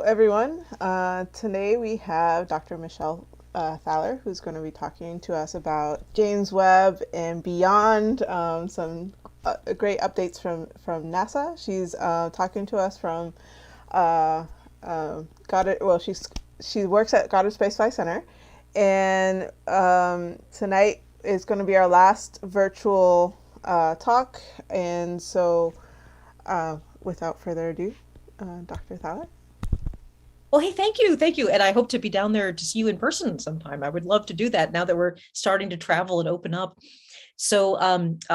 everyone. Today we have Dr. Michelle Thaller, who's going to be talking to us about James Webb and beyond, some great updates from NASA. She's talking to us from Goddard. Well, she works at Goddard Space Flight Center, and tonight is going to be our last virtual talk. And so, without further ado, Dr. Thaller. Well, hey, thank you. Thank you. And I hope to be down there to see you in person sometime. I would love to do that now that we're starting to travel and open up. So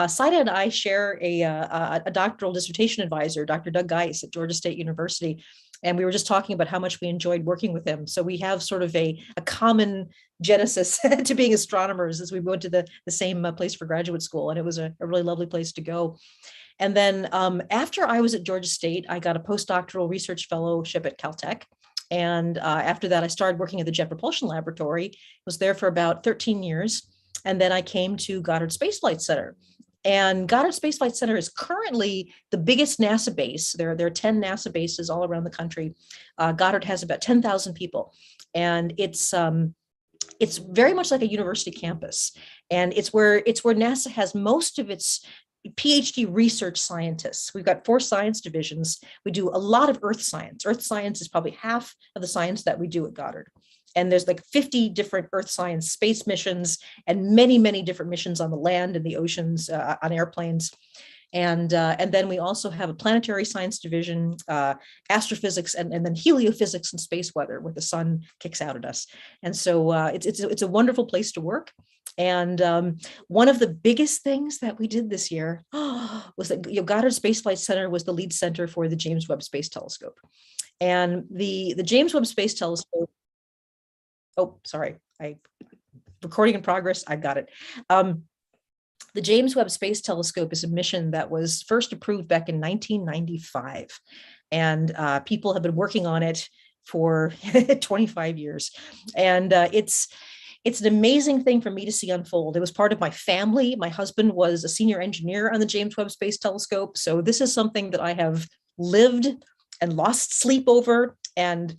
Saida and I share a doctoral dissertation advisor, Dr. Doug Geis at Georgia State University. And we were just talking about how much we enjoyed working with him. So we have sort of a common genesis to being astronomers as we went to the same place for graduate school. And it was a really lovely place to go. And then after I was at Georgia State, I got a postdoctoral research fellowship at Caltech. And after that, I started working at the Jet Propulsion Laboratory, was there for about 13 years. And then I came to Goddard Space Flight Center. And Goddard Space Flight Center is currently the biggest NASA base. There are 10 NASA bases all around the country. Goddard has about 10,000 people. And it's very much like a university campus. And it's where NASA has most of its PhD research scientists. We've got 4 science divisions. We do a lot of earth science. Earth science is probably half of the science that we do at Goddard. And there's like 50 different earth science space missions and many, many different missions on the land and the oceans, on airplanes. And then we also have a planetary science division, astrophysics, and then heliophysics and space weather, where the sun kicks out at us. And so it's a wonderful place to work. And one of the biggest things that we did this year was that Goddard Space Flight Center was the lead center for the James Webb Space Telescope. And the James Webb Space Telescope, oh, sorry, recording in progress, I got it. The James Webb Space Telescope is a mission that was first approved back in 1995. And people have been working on it for 25 years. And it's an amazing thing for me to see unfold. It was part of my family. My husband was a senior engineer on the James Webb Space Telescope. So this is something that I have lived and lost sleep over and,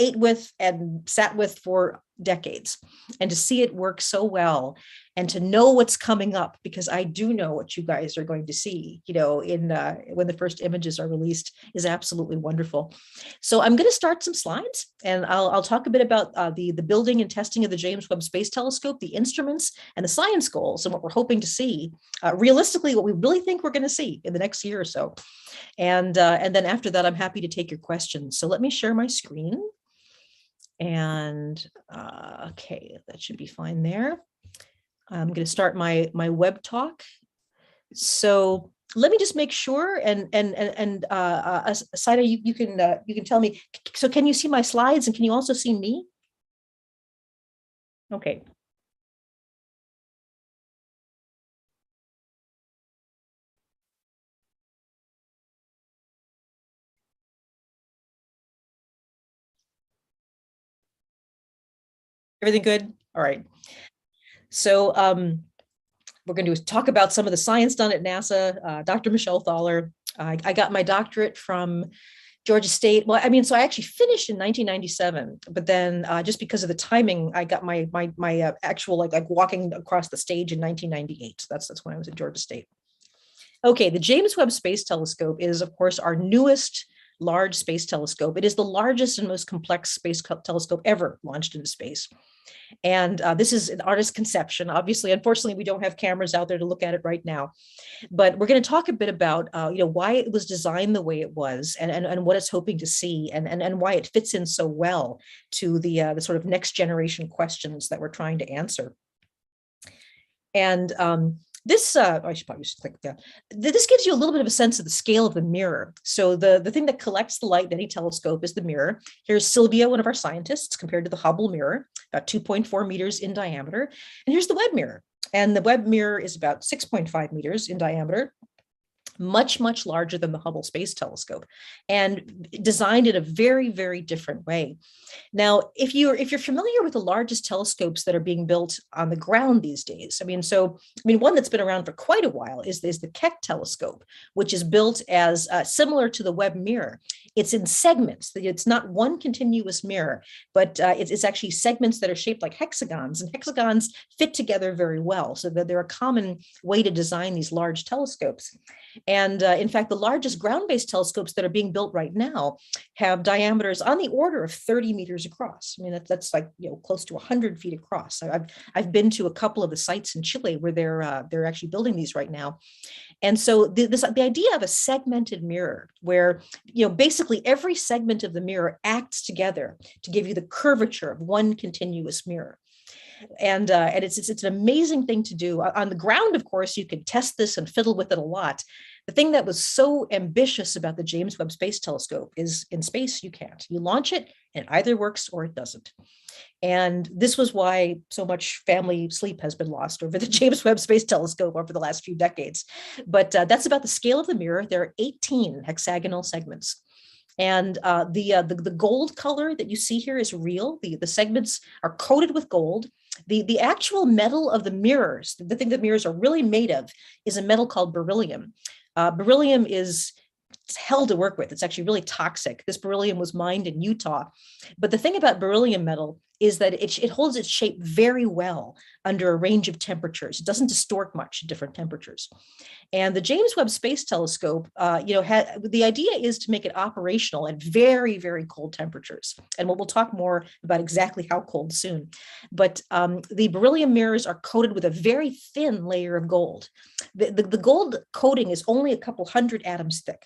ate with and sat with for decades. And to see it work so well and to know what's coming up, because I do know what you guys are going to see, when the first images are released, is absolutely wonderful. So I'm going to start some slides, and I'll talk a bit about the building and testing of the James Webb Space Telescope, the instruments, and the science goals, and what we're hoping to see, realistically, what we really think we're going to see in the next year or so. And then after that, I'm happy to take your questions. So let me share my screen. And okay, that should be fine there. I'm going to start my web talk. So let me just make sure, and Saida, you can tell me. So can you see my slides, and can you also see me? Okay. Everything good? All right. So we're going to talk about some of the science done at NASA. Dr. Michelle Thaller. I got my doctorate from Georgia State. Well, so I actually finished in 1997, but then just because of the timing, I got my actual like walking across the stage in 1998. That's when I was at Georgia State. Okay, the James Webb Space Telescope is, of course, our newest large space telescope. It is the largest and most complex space telescope ever launched into space. And this is an artist's conception. Obviously, unfortunately, we don't have cameras out there to look at it right now. But we're going to talk a bit about why it was designed the way it was, and what it's hoping to see, and why it fits in so well to the sort of next generation questions that we're trying to answer. And this, I should probably just click, yeah. This gives you a little bit of a sense of the scale of the mirror. So the thing that collects the light in any telescope is the mirror. Here's Sylvia, one of our scientists, compared to the Hubble mirror, about 2.4 meters in diameter. And here's the Webb mirror. And the Webb mirror is about 6.5 meters in diameter, much, much larger than the Hubble Space Telescope, and designed in a very, very different way. Now, if you're familiar with the largest telescopes that are being built on the ground these days, one that's been around for quite a while is the Keck telescope, which is built as similar to the Webb mirror, it's in segments. It's not one continuous mirror, but it's actually segments that are shaped like hexagons, and hexagons fit together very well, so that they're a common way to design these large telescopes. And in fact, the largest ground-based telescopes that are being built right now have diameters on the order of 30 meters across. I mean, that's like, close to 100 feet across. I've been to a couple of the sites in Chile where they're actually building these right now. And so the idea of a segmented mirror, where basically every segment of the mirror acts together to give you the curvature of one continuous mirror. And it's an amazing thing to do. On the ground, of course, you can test this and fiddle with it a lot. The thing that was so ambitious about the James Webb Space Telescope is in space, you can't. You launch it, and it either works or it doesn't. And this was why so much family sleep has been lost over the James Webb Space Telescope over the last few decades. But that's about the scale of the mirror. There are 18 hexagonal segments. And the gold color that you see here is real. The segments are coated with gold. The actual metal of the mirrors, the thing that mirrors are really made of, is a metal called beryllium. Beryllium is hell to work with. It's actually really toxic. This beryllium was mined in Utah. But the thing about beryllium metal is that it holds its shape very well under a range of temperatures. It doesn't distort much at different temperatures. And the James Webb Space Telescope, the idea is to make it operational at very, very cold temperatures. And we'll talk more about exactly how cold soon. But the beryllium mirrors are coated with a very thin layer of gold. The gold coating is only a couple hundred atoms thick.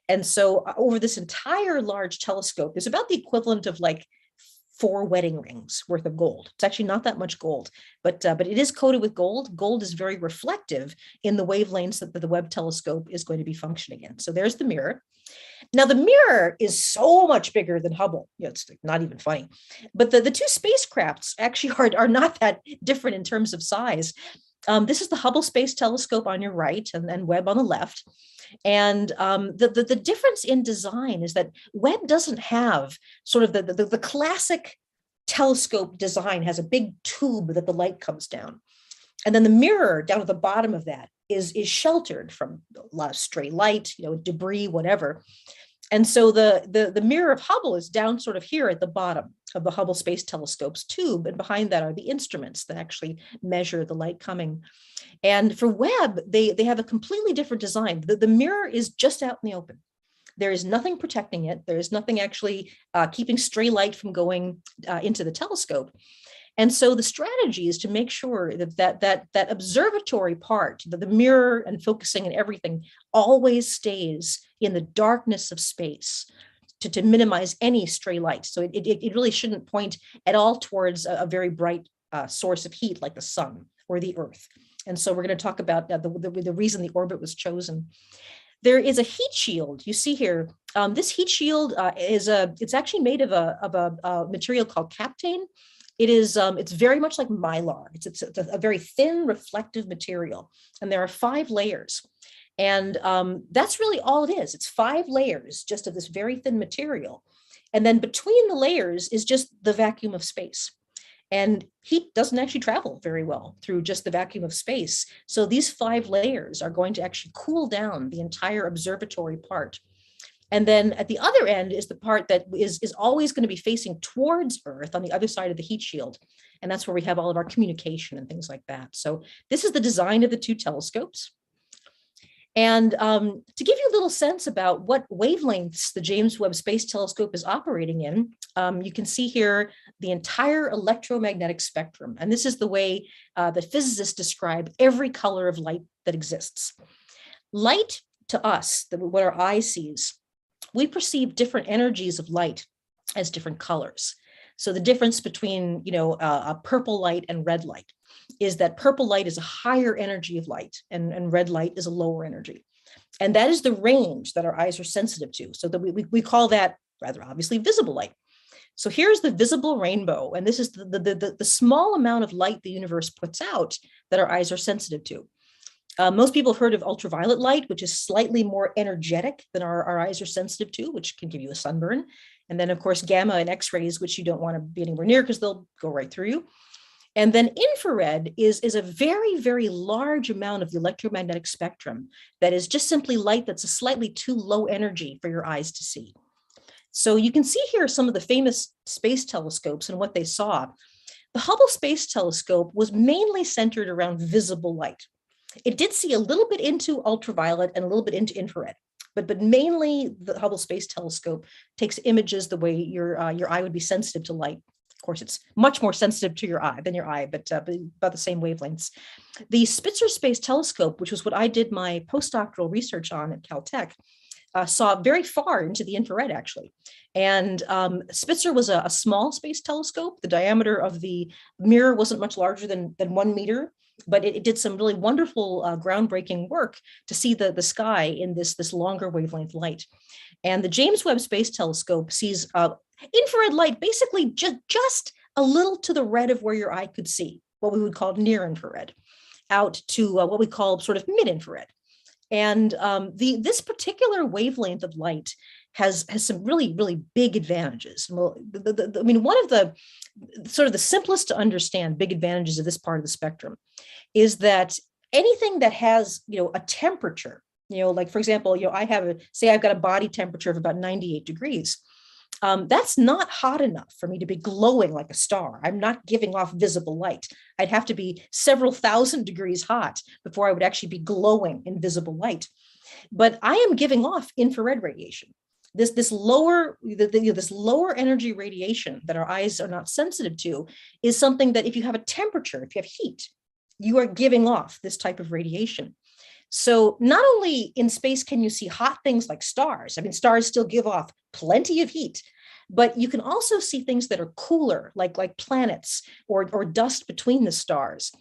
And so over this entire large telescope, there's about the equivalent of like 4 wedding rings worth of gold. It's actually not that much gold, but it is coated with gold. Gold is very reflective in the wavelengths that the Webb telescope is going to be functioning in. So there's the mirror. Now the mirror is so much bigger than Hubble. It's not even funny. But the two spacecrafts actually are not that different in terms of size. This is the Hubble Space Telescope on your right, and Webb on the left. And the difference in design is that Webb doesn't have sort of the classic telescope design, has a big tube that the light comes down. And then the mirror down at the bottom of that is sheltered from a lot of stray light, debris, whatever. And so the mirror of Hubble is down sort of here at the bottom of the Hubble Space Telescope's tube. And behind that are the instruments that actually measure the light coming. And for Webb, they have a completely different design. The mirror is just out in the open. There is nothing protecting it. There is nothing actually keeping stray light from going into the telescope. And so the strategy is to make sure that observatory part, that the mirror and focusing and everything always stays in the darkness of space to minimize any stray light. So it really shouldn't point at all towards a very bright source of heat like the sun or the Earth. And so we're going to talk about the reason the orbit was chosen. There is a heat shield. You see here, this heat shield it's actually made of a material called captane. It's very much like mylar. It's a very thin reflective material, and there are 5 layers. And that's really all it is. It's 5 layers just of this very thin material. And then between the layers is just the vacuum of space. And heat doesn't actually travel very well through just the vacuum of space. So these 5 layers are going to actually cool down the entire observatory part. And then at the other end is the part that is always going to be facing towards Earth on the other side of the heat shield. And that's where we have all of our communication and things like that. So this is the design of the 2 telescopes. And to give you a little sense about what wavelengths the James Webb Space Telescope is operating in, you can see here the entire electromagnetic spectrum. And this is the way that physicists describe every color of light that exists. Light to us, what our eye sees, we perceive different energies of light as different colors. So the difference between, a purple light and red light is that purple light is a higher energy of light and red light is a lower energy. And that is the range that our eyes are sensitive to. So that we call that, rather obviously, visible light. So here's the visible rainbow. And this is the small amount of light the universe puts out that our eyes are sensitive to. Most people have heard of ultraviolet light, which is slightly more energetic than our eyes are sensitive to, which can give you a sunburn. And then, of course, gamma and X-rays, which you don't want to be anywhere near because they'll go right through you. And then infrared is a very, very large amount of the electromagnetic spectrum that is just simply light that's a slightly too low energy for your eyes to see. So you can see here some of the famous space telescopes and what they saw. The Hubble Space Telescope was mainly centered around visible light. It did see a little bit into ultraviolet and a little bit into infrared, but mainly the Hubble Space Telescope takes images the way your eye would be sensitive to light. Of course, it's much more sensitive to your eye than your eye, but about the same wavelengths. The Spitzer Space Telescope, which was what I did my postdoctoral research on at Caltech, saw very far into the infrared, actually. And Spitzer was a small space telescope. The diameter of the mirror wasn't much larger than 1 meter, but it did some really wonderful groundbreaking work to see the sky in this longer wavelength light. And the James Webb Space Telescope sees infrared light basically just a little to the red of where your eye could see, what we would call near infrared, out to what we call sort of mid-infrared. And this particular wavelength of light has some really big advantages. Well, I mean, one of the sort of the simplest to understand big advantages of this part of the spectrum is that anything that has, a temperature, like for example, I've got a body temperature of about 98 degrees. That's not hot enough for me to be glowing like a star. I'm not giving off visible light. I'd have to be several thousand degrees hot before I would actually be glowing in visible light. But I am giving off infrared radiation. This lower energy radiation that our eyes are not sensitive to is something that if you have a temperature, if you have heat, you are giving off this type of radiation. So not only in space can you see hot things like stars, I mean, stars still give off plenty of heat, but you can also see things that are cooler, like planets or dust between the stars.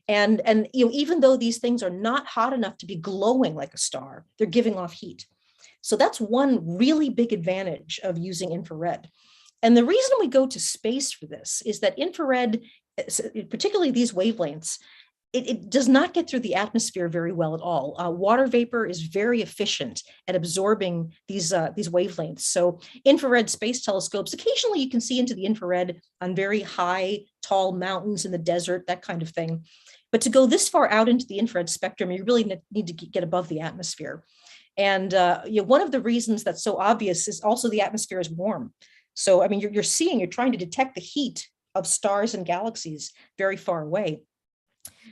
And even though these things are not hot enough to be glowing like a star, they're giving off heat. So that's one really big advantage of using infrared. And the reason we go to space for this is that infrared, particularly these wavelengths, it does not get through the atmosphere very well at all. Water vapor is very efficient at absorbing these wavelengths. So infrared space telescopes, occasionally you can see into the infrared on very high, tall mountains in the desert, that kind of thing. But to go this far out into the infrared spectrum, you really need to get above the atmosphere. And one of the reasons that's so obvious is also the atmosphere is warm. So, I mean, you're trying to detect the heat of stars and galaxies very far away,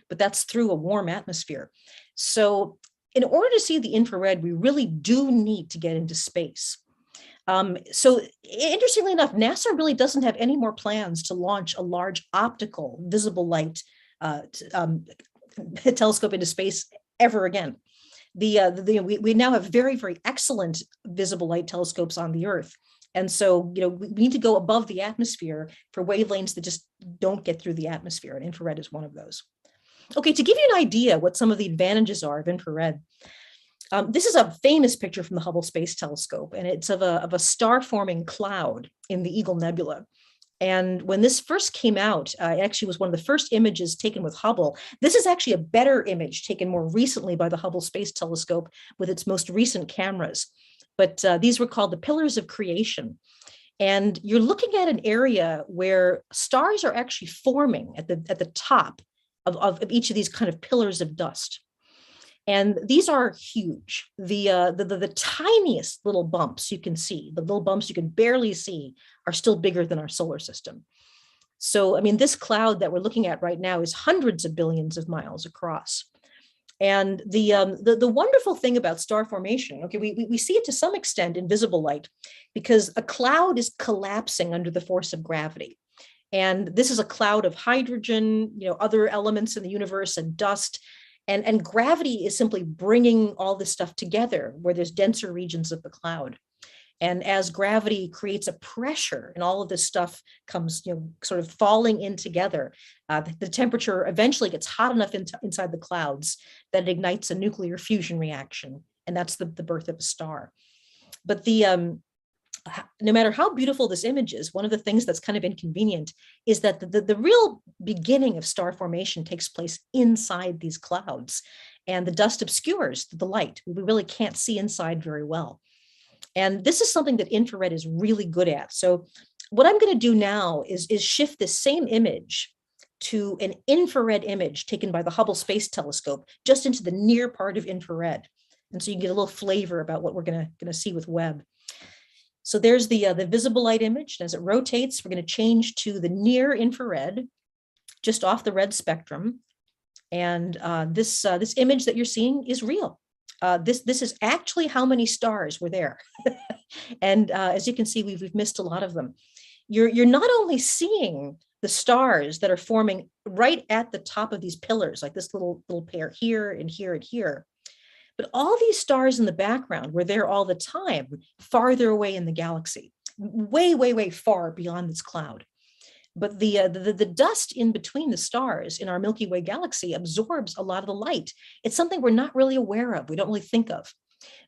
but that's through a warm atmosphere. So in order to see the infrared, we really do need to get into space. So interestingly enough, NASA really doesn't have any more plans to launch a large optical visible light telescope into space ever again. We now have very excellent visible light telescopes on the Earth. And so, we need to go above the atmosphere for wavelengths that just don't get through the atmosphere, and infrared is one of those. Okay, to give you an idea what some of the advantages are of infrared, this is a famous picture from the Hubble Space Telescope, and it's of a star-forming cloud in the Eagle Nebula. And when this first came out, it actually was one of the first images taken with Hubble. This is actually a better image taken more recently by the Hubble Space Telescope with its most recent cameras. But these were called the pillars of creation. And you're looking at an area where stars are actually forming at the top of each of these kind of pillars of dust. And these are huge. The tiniest little bumps you can see, the little bumps you can barely see, are still bigger than our solar system. So, I mean, this cloud that we're looking at right now is hundreds of billions of miles across. And the wonderful thing about star formation, okay, we see it to some extent in visible light because a cloud is collapsing under the force of gravity. And this is a cloud of hydrogen, other elements in the universe and dust. And gravity is simply bringing all this stuff together where there's denser regions of the cloud. And as gravity creates a pressure and all of this stuff comes, sort of falling in together, the temperature eventually gets hot enough inside the clouds that it ignites a nuclear fusion reaction. And that's the birth of a star. But no matter how beautiful this image is, one of the things that's kind of inconvenient is that the real beginning of star formation takes place inside these clouds, and the dust obscures the light. We really can't see inside very well. And this is something that infrared is really good at. So what I'm going to do now is shift this same image to an infrared image taken by the Hubble Space Telescope, just into the near part of infrared. And so you can get a little flavor about what we're going to see with Webb. So there's the visible light image. And as it rotates, we're going to change to the near infrared, just off the red spectrum. And this image that you're seeing is real. This is actually how many stars were there. And as you can see, we've missed a lot of them. You're not only seeing the stars that are forming right at the top of these pillars, like this little pair here and here and here, but all these stars in the background were there all the time, farther away in the galaxy, way, way, way far beyond this cloud. But the dust in between the stars in our Milky Way galaxy absorbs a lot of the light. It's something we're not really aware of. We don't really think of.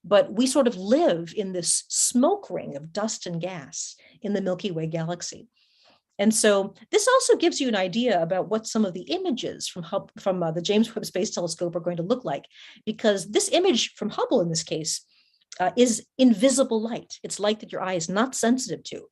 But we sort of live in this smoke ring of dust and gas in the Milky Way galaxy. And so this also gives you an idea about what some of the images from the James Webb Space Telescope are going to look like, because this image from Hubble in this case is invisible light. It's light that your eye is not sensitive to.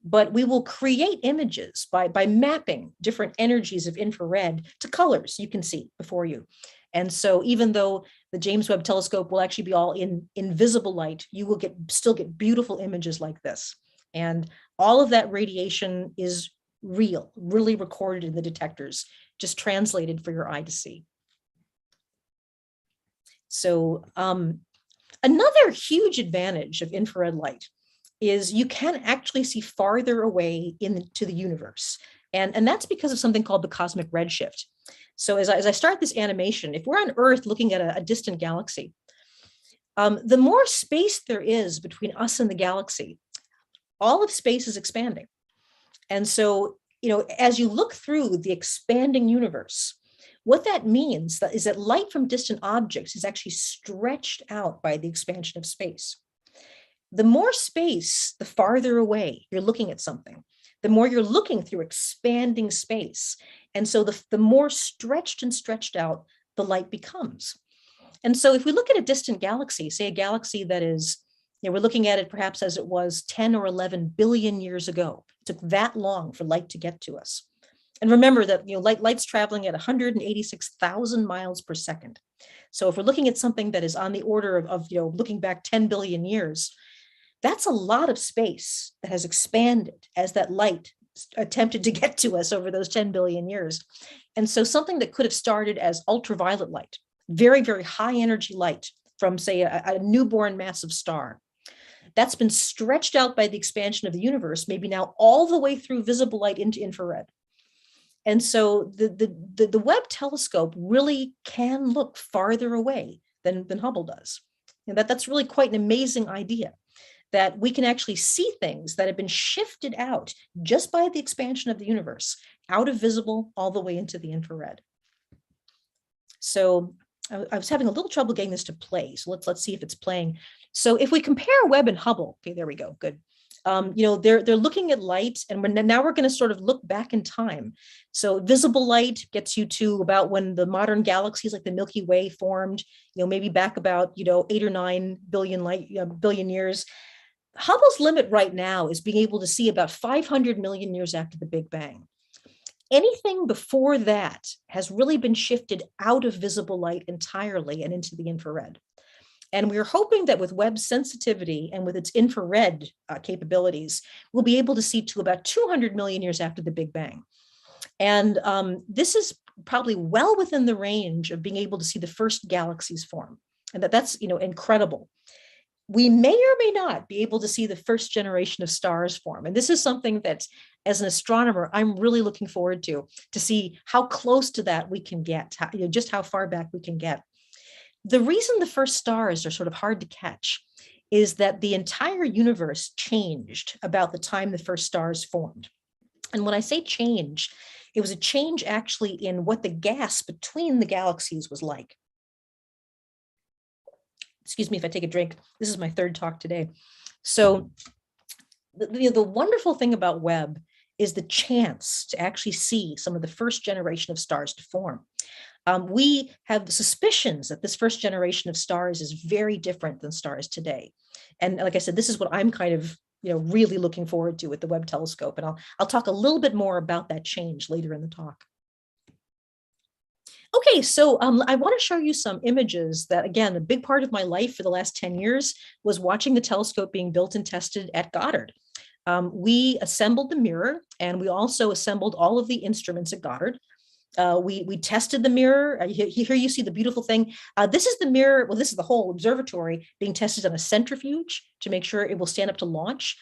But we will create images by mapping different energies of infrared to colors you can see before you. And so even though the James Webb Telescope will actually be all in invisible light, you will still get beautiful images like this. And all of that radiation is real, really recorded in the detectors, just translated for your eye to see. So another huge advantage of infrared light is you can actually see farther away into the universe. And that's because of something called the cosmic redshift. So as I start this animation, if we're on Earth looking at a distant galaxy, the more space there is between us and the galaxy, all of space is expanding. And so, as you look through the expanding universe, what that means is that light from distant objects is actually stretched out by the expansion of space. The more space, the farther away you're looking at something, the more you're looking through expanding space. And so the more stretched and stretched out the light becomes. And so if we look at a distant galaxy, say a galaxy that is, we're looking at it perhaps as it was 10 or 11 billion years ago. It took that long for light to get to us. And remember that light's traveling at 186,000 miles per second. So if we're looking at something that is on the order of looking back 10 billion years, that's a lot of space that has expanded as that light attempted to get to us over those 10 billion years. And so something that could have started as ultraviolet light, very, very high energy light from, say, a newborn massive star, that's been stretched out by the expansion of the universe, maybe now all the way through visible light into infrared. And so the Webb telescope really can look farther away than Hubble does. And that's really quite an amazing idea, that we can actually see things that have been shifted out just by the expansion of the universe, out of visible all the way into the infrared. So I was having a little trouble getting this to play. So let's see if it's playing. So if we compare Webb and Hubble, okay, there we go, good. They're looking at light, and now we're going to sort of look back in time. So visible light gets you to about when the modern galaxies like the Milky Way formed, maybe back about 8 or 9 billion years. Hubble's limit right now is being able to see about 500 million years after the Big Bang. Anything before that has really been shifted out of visible light entirely and into the infrared. And we're hoping that with Webb's sensitivity and with its infrared capabilities, we'll be able to see to about 200 million years after the Big Bang. And this is probably well within the range of being able to see the first galaxies form. And that's incredible. We may or may not be able to see the first generation of stars form. And this is something that, as an astronomer, I'm really looking forward to see how close to that we can get, just how far back we can get. The reason the first stars are sort of hard to catch is that the entire universe changed about the time the first stars formed. And when I say change, it was a change actually in what the gas between the galaxies was like. Excuse me if I take a drink. This is my third talk today. So the wonderful thing about Webb is the chance to actually see some of the first generation of stars to form. We have suspicions that this first generation of stars is very different than stars today. And like I said, this is what I'm kind of really looking forward to with the Webb telescope. And I'll talk a little bit more about that change later in the talk. Okay, so I want to show you some images that, again, a big part of my life for the last 10 years was watching the telescope being built and tested at Goddard. We assembled the mirror, and we also assembled all of the instruments at Goddard. We tested the mirror. Here you see the beautiful thing. This is the mirror. Well, this is the whole observatory being tested on a centrifuge to make sure it will stand up to launch.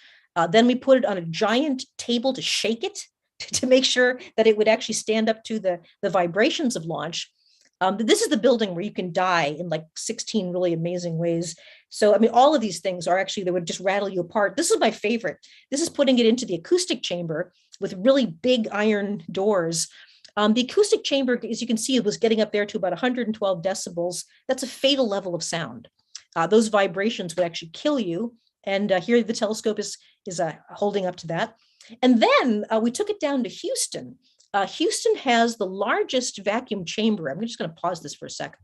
Then we put it on a giant table to shake it to make sure that it would actually stand up to the vibrations of launch. This is the building where you can die in like 16 really amazing ways. So, I mean, all of these things are actually, they would just rattle you apart. This is my favorite. This is putting it into the acoustic chamber with really big iron doors. The acoustic chamber, as you can see, it was getting up there to about 112 decibels. That's a fatal level of sound. Those vibrations would actually kill you. And here the telescope is holding up to that. And then we took it down to Houston. Houston has the largest vacuum chamber. I'm just going to pause this for a sec.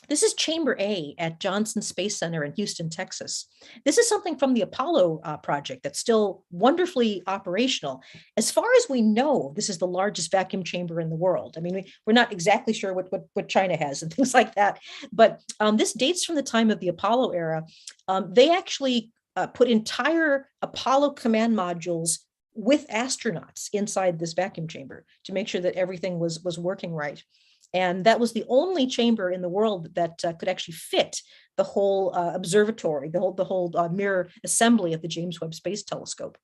This is Chamber A at Johnson Space Center in Houston, Texas. This is something from the Apollo project that's still wonderfully operational. As far as we know, this is the largest vacuum chamber in the world. I mean, we're not exactly sure what China has and things like that, but this dates from the time of the Apollo era. They actually put entire Apollo command modules with astronauts inside this vacuum chamber to make sure that everything was working right. And that was the only chamber in the world that could actually fit the whole observatory, the whole mirror assembly of the James Webb Space Telescope.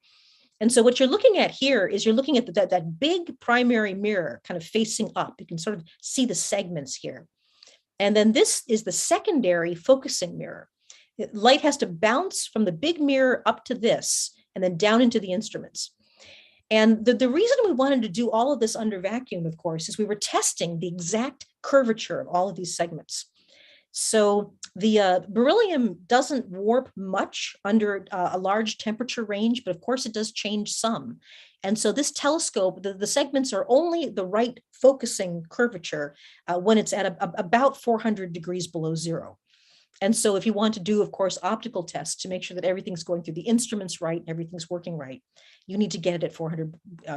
And so what you're looking at here is you're looking at that big primary mirror kind of facing up. You can sort of see the segments here. And then this is the secondary focusing mirror. Light has to bounce from the big mirror up to this and then down into the instruments. And the reason we wanted to do all of this under vacuum, of course, is we were testing the exact curvature of all of these segments. So the beryllium doesn't warp much under a large temperature range, but of course it does change some. And so this telescope, the segments are only the right focusing curvature when it's at about 400 degrees below zero. And so if you want to do, of course, optical tests to make sure that everything's going through the instruments right and everything's working right, you need to get it at 400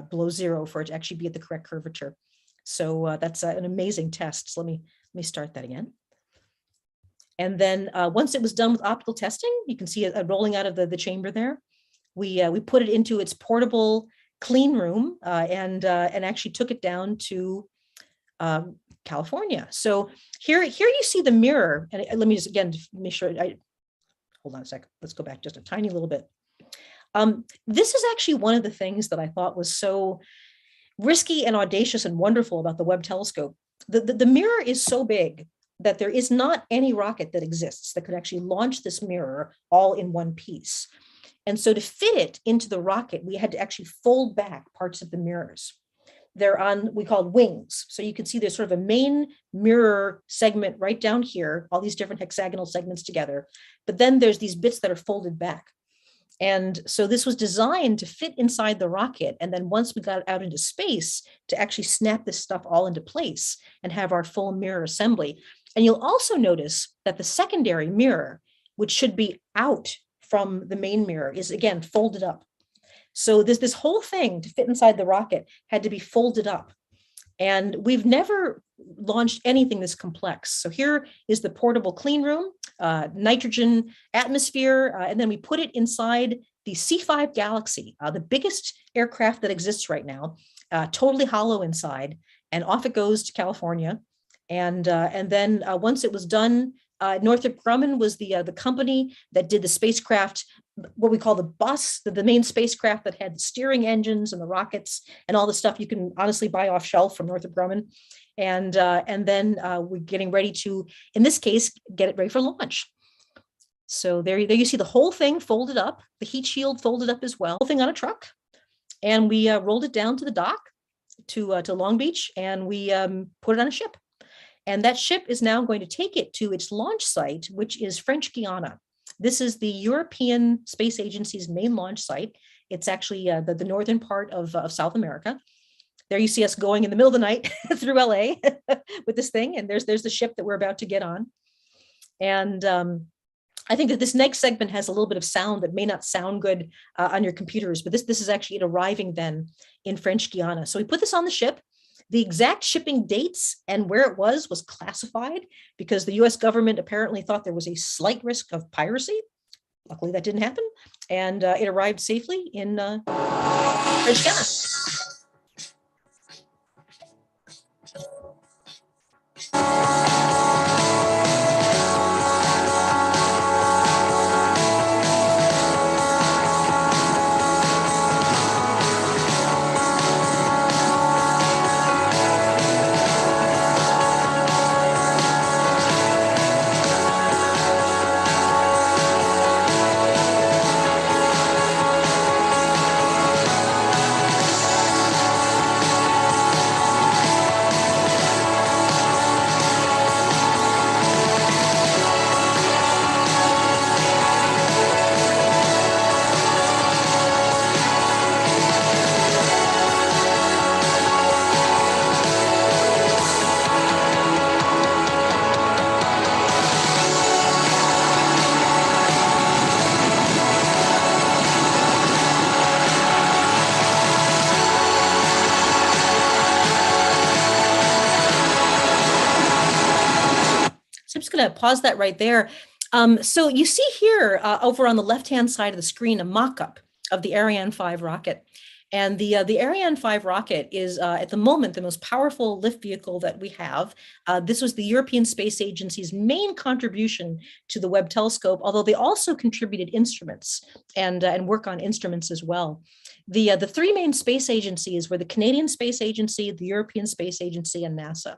below zero for it to actually be at the correct curvature. So that's an amazing test. So let me start that again. And then once it was done with optical testing, you can see it rolling out of the chamber there. We put it into its portable clean room and actually took it down to California. So here you see the mirror, and let me just again make sure hold on a second. Let's go back just a tiny little bit. This is actually one of the things that I thought was so risky and audacious and wonderful about the Webb telescope. The mirror is so big that there is not any rocket that exists that could actually launch this mirror all in one piece. And so to fit it into the rocket, we had to actually fold back parts of the mirrors. They're on, we call wings. So you can see there's sort of a main mirror segment right down here, all these different hexagonal segments together. But then there's these bits that are folded back. And so this was designed to fit inside the rocket. And then once we got it out into space, to actually snap this stuff all into place and have our full mirror assembly. And you'll also notice that the secondary mirror, which should be out from the main mirror, is again folded up. So this whole thing to fit inside the rocket had to be folded up. And we've never launched anything this complex. So here is the portable clean room, nitrogen atmosphere, and then we put it inside the C5 Galaxy, the biggest aircraft that exists right now, totally hollow inside, and off it goes to California. And then once it was done, Northrop Grumman was the company that did the spacecraft, what we call the bus, the main spacecraft that had the steering engines and the rockets and all the stuff you can honestly buy off shelf from Northrop Grumman. And then we're getting ready to, in this case, get it ready for launch. So there you see the whole thing folded up, the heat shield folded up as well, whole thing on a truck. And we rolled it down to the dock to Long Beach, and we put it on a ship. And that ship is now going to take it to its launch site, which is French Guiana. This is the European Space Agency's main launch site. It's actually the northern part of South America. There you see us going in the middle of the night through LA with this thing. And there's the ship that we're about to get on. And I think that this next segment has a little bit of sound that may not sound good on your computers, but this is actually it arriving then in French Guiana. So we put this on the ship. The exact shipping dates and where it was classified because the US government apparently thought there was a slight risk of piracy. Luckily, that didn't happen. And it arrived safely in French Guiana. So I'm just going to pause that right there. So you see here over on the left-hand side of the screen, a mock-up of the Ariane 5 rocket. And the Ariane 5 rocket is at the moment the most powerful lift vehicle that we have. This was the European Space Agency's main contribution to the Webb telescope, although they also contributed instruments and work on instruments as well. The three main space agencies were the Canadian Space Agency, the European Space Agency, and NASA.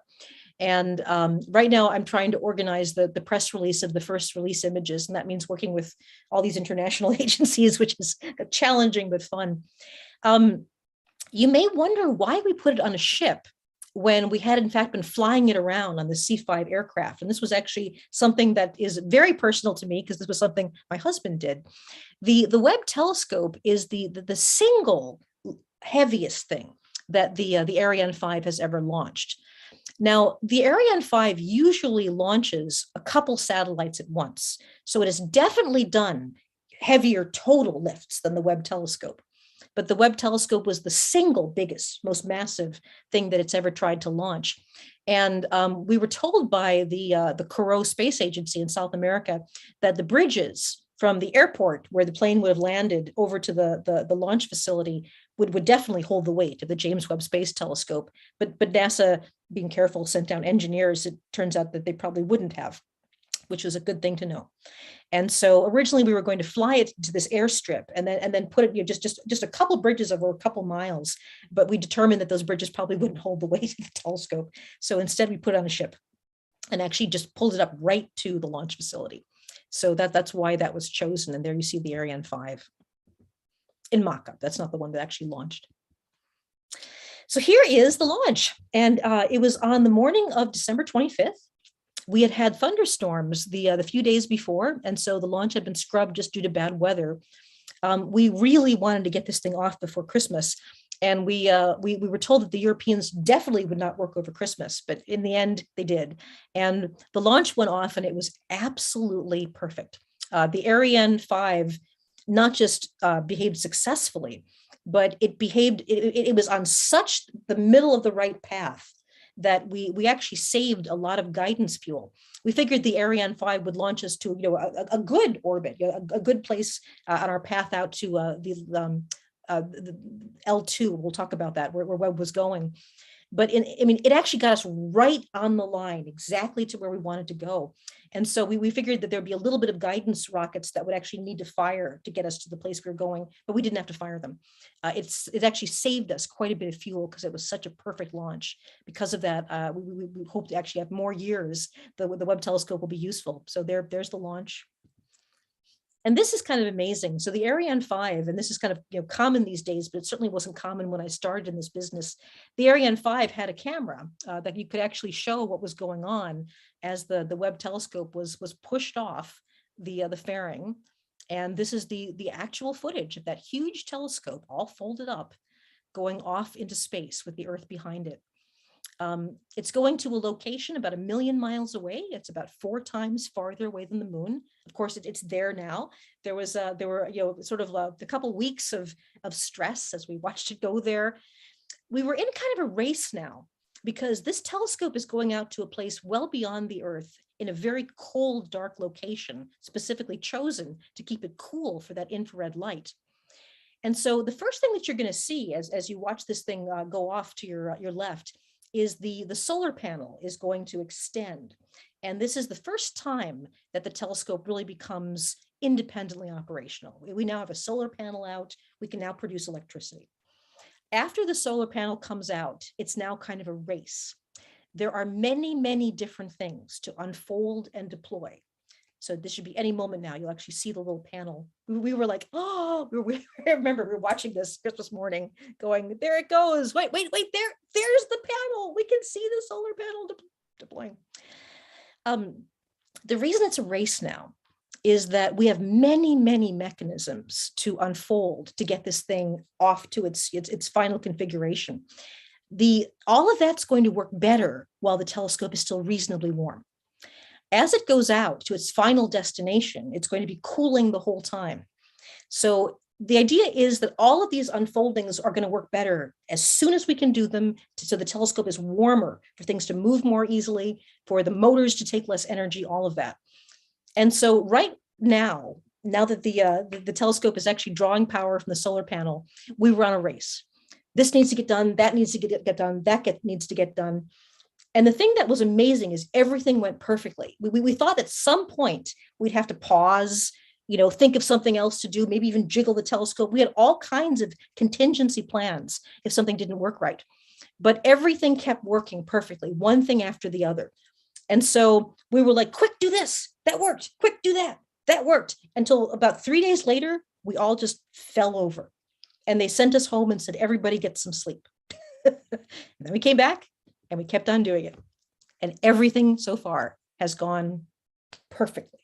And right now I'm trying to organize the press release of the first release images. And that means working with all these international agencies, which is challenging but fun. You may wonder why we put it on a ship when we had in fact been flying it around on the C-5 aircraft. And this was actually something that is very personal to me because this was something my husband did. The Webb telescope is the single heaviest thing that the Ariane 5 has ever launched. Now, the Ariane 5 usually launches a couple satellites at once. So it has definitely done heavier total lifts than the Webb telescope. But the Webb telescope was the single biggest, most massive thing that it's ever tried to launch. And we were told by the Kourou Space Agency in South America that the bridges from the airport where the plane would have landed over to the launch facility would definitely hold the weight of the James Webb Space Telescope. But NASA, being careful, sent down engineers. It turns out that they probably wouldn't have, which was a good thing to know. And so originally we were going to fly it to this airstrip and then put it just a couple bridges over a couple miles, but we determined that those bridges probably wouldn't hold the weight of the telescope. So instead we put it on a ship and actually just pulled it up right to the launch facility. So that's why that was chosen. And there you see the Ariane 5 in mock-up. That's not the one that actually launched. So here is the launch. And it was on the morning of December 25th. We had thunderstorms the few days before. And so the launch had been scrubbed just due to bad weather. We really wanted to get this thing off before Christmas. And we were told that the Europeans definitely would not work over Christmas, but in the end, they did. And the launch went off and it was absolutely perfect. The Ariane 5 not just behaved successfully, but it was on such the middle of the right path that we actually saved a lot of guidance fuel. We figured the Ariane 5 would launch us to a good orbit, a good place on our path out to the L2. We'll talk about that, where Webb was going. But it actually got us right on the line, exactly to where we wanted to go. And so we figured that there'd be a little bit of guidance rockets that would actually need to fire to get us to the place we were going, but we didn't have to fire them. It actually saved us quite a bit of fuel because it was such a perfect launch. Because of that, we hope to actually have more years. The Webb telescope will be useful. So there's the launch. And this is kind of amazing. So the Ariane 5, and this is kind of common these days, but it certainly wasn't common when I started in this business. The Ariane 5 had a camera that you could actually show what was going on as the Webb telescope was pushed off the fairing. And this is the actual footage of that huge telescope all folded up, going off into space with the Earth behind it. It's going to a location about 1 million miles away. It's about 4 times farther away than the moon. Of course, it's there now. There were sort of a couple weeks of stress as we watched it go there. We were in kind of a race now because this telescope is going out to a place well beyond the Earth in a very cold, dark location, specifically chosen to keep it cool for that infrared light. And so the first thing that you're going to see as you watch this thing go off to your left is the solar panel is going to extend. And this is the first time that the telescope really becomes independently operational. We now have a solar panel out. We can now produce electricity. After the solar panel comes out, it's now kind of a race. There are many, many different things to unfold and deploy. So this should be any moment now. You'll actually see the little panel. We were like, oh, I remember we were watching this Christmas morning going, there it goes. Wait, there's the panel. We can see the solar panel deploying. The reason it's a race now is that we have many, many mechanisms to unfold to get this thing off to its final configuration. All of that's going to work better while the telescope is still reasonably warm. As it goes out to its final destination, it's going to be cooling the whole time. So the idea is that all of these unfoldings are going to work better as soon as we can do them, so the telescope is warmer, for things to move more easily, for the motors to take less energy, all of that. And so right now that the telescope is actually drawing power from the solar panel, we run a race. This needs to get done, that needs to get done, needs to get done. And the thing that was amazing is everything went perfectly. We thought at some point we'd have to pause, think of something else to do, maybe even jiggle the telescope. We had all kinds of contingency plans if something didn't work right. But everything kept working perfectly, one thing after the other. And so we were like, quick, do this. That worked. Quick, do that. That worked. Until about 3 days later, we all just fell over. And they sent us home and said, everybody get some sleep. And then we came back and we kept on doing it. And everything so far has gone perfectly.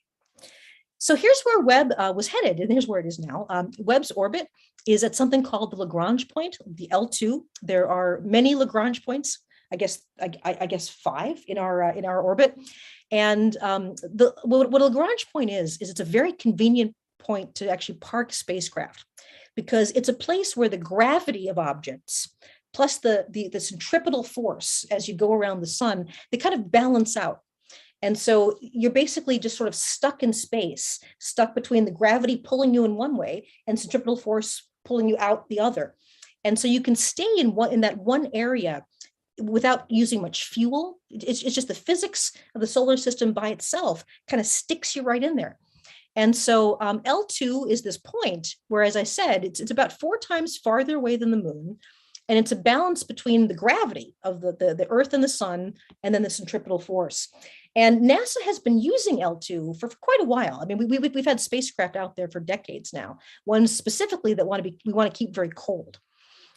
So here's where Webb was headed, and here's where it is now. Webb's orbit is at something called the Lagrange point, the L2. There are many Lagrange points. I guess 5 in our orbit. And what a Lagrange point is it's a very convenient point to actually park spacecraft, because it's a place where the gravity of objects plus the centripetal force as you go around the sun, they kind of balance out. And so you're basically just sort of stuck in space, stuck between the gravity pulling you in one way and centripetal force pulling you out the other. And so you can stay in that one area without using much fuel. It's just the physics of the solar system by itself kind of sticks you right in there. And so L2 is this point where, as I said, it's about 4 times farther away than the moon. And it's a balance between the gravity of the Earth and the sun, and then the centripetal force. And NASA has been using L2 for quite a while. I mean, we've had spacecraft out there for decades now, ones specifically that we want to keep very cold.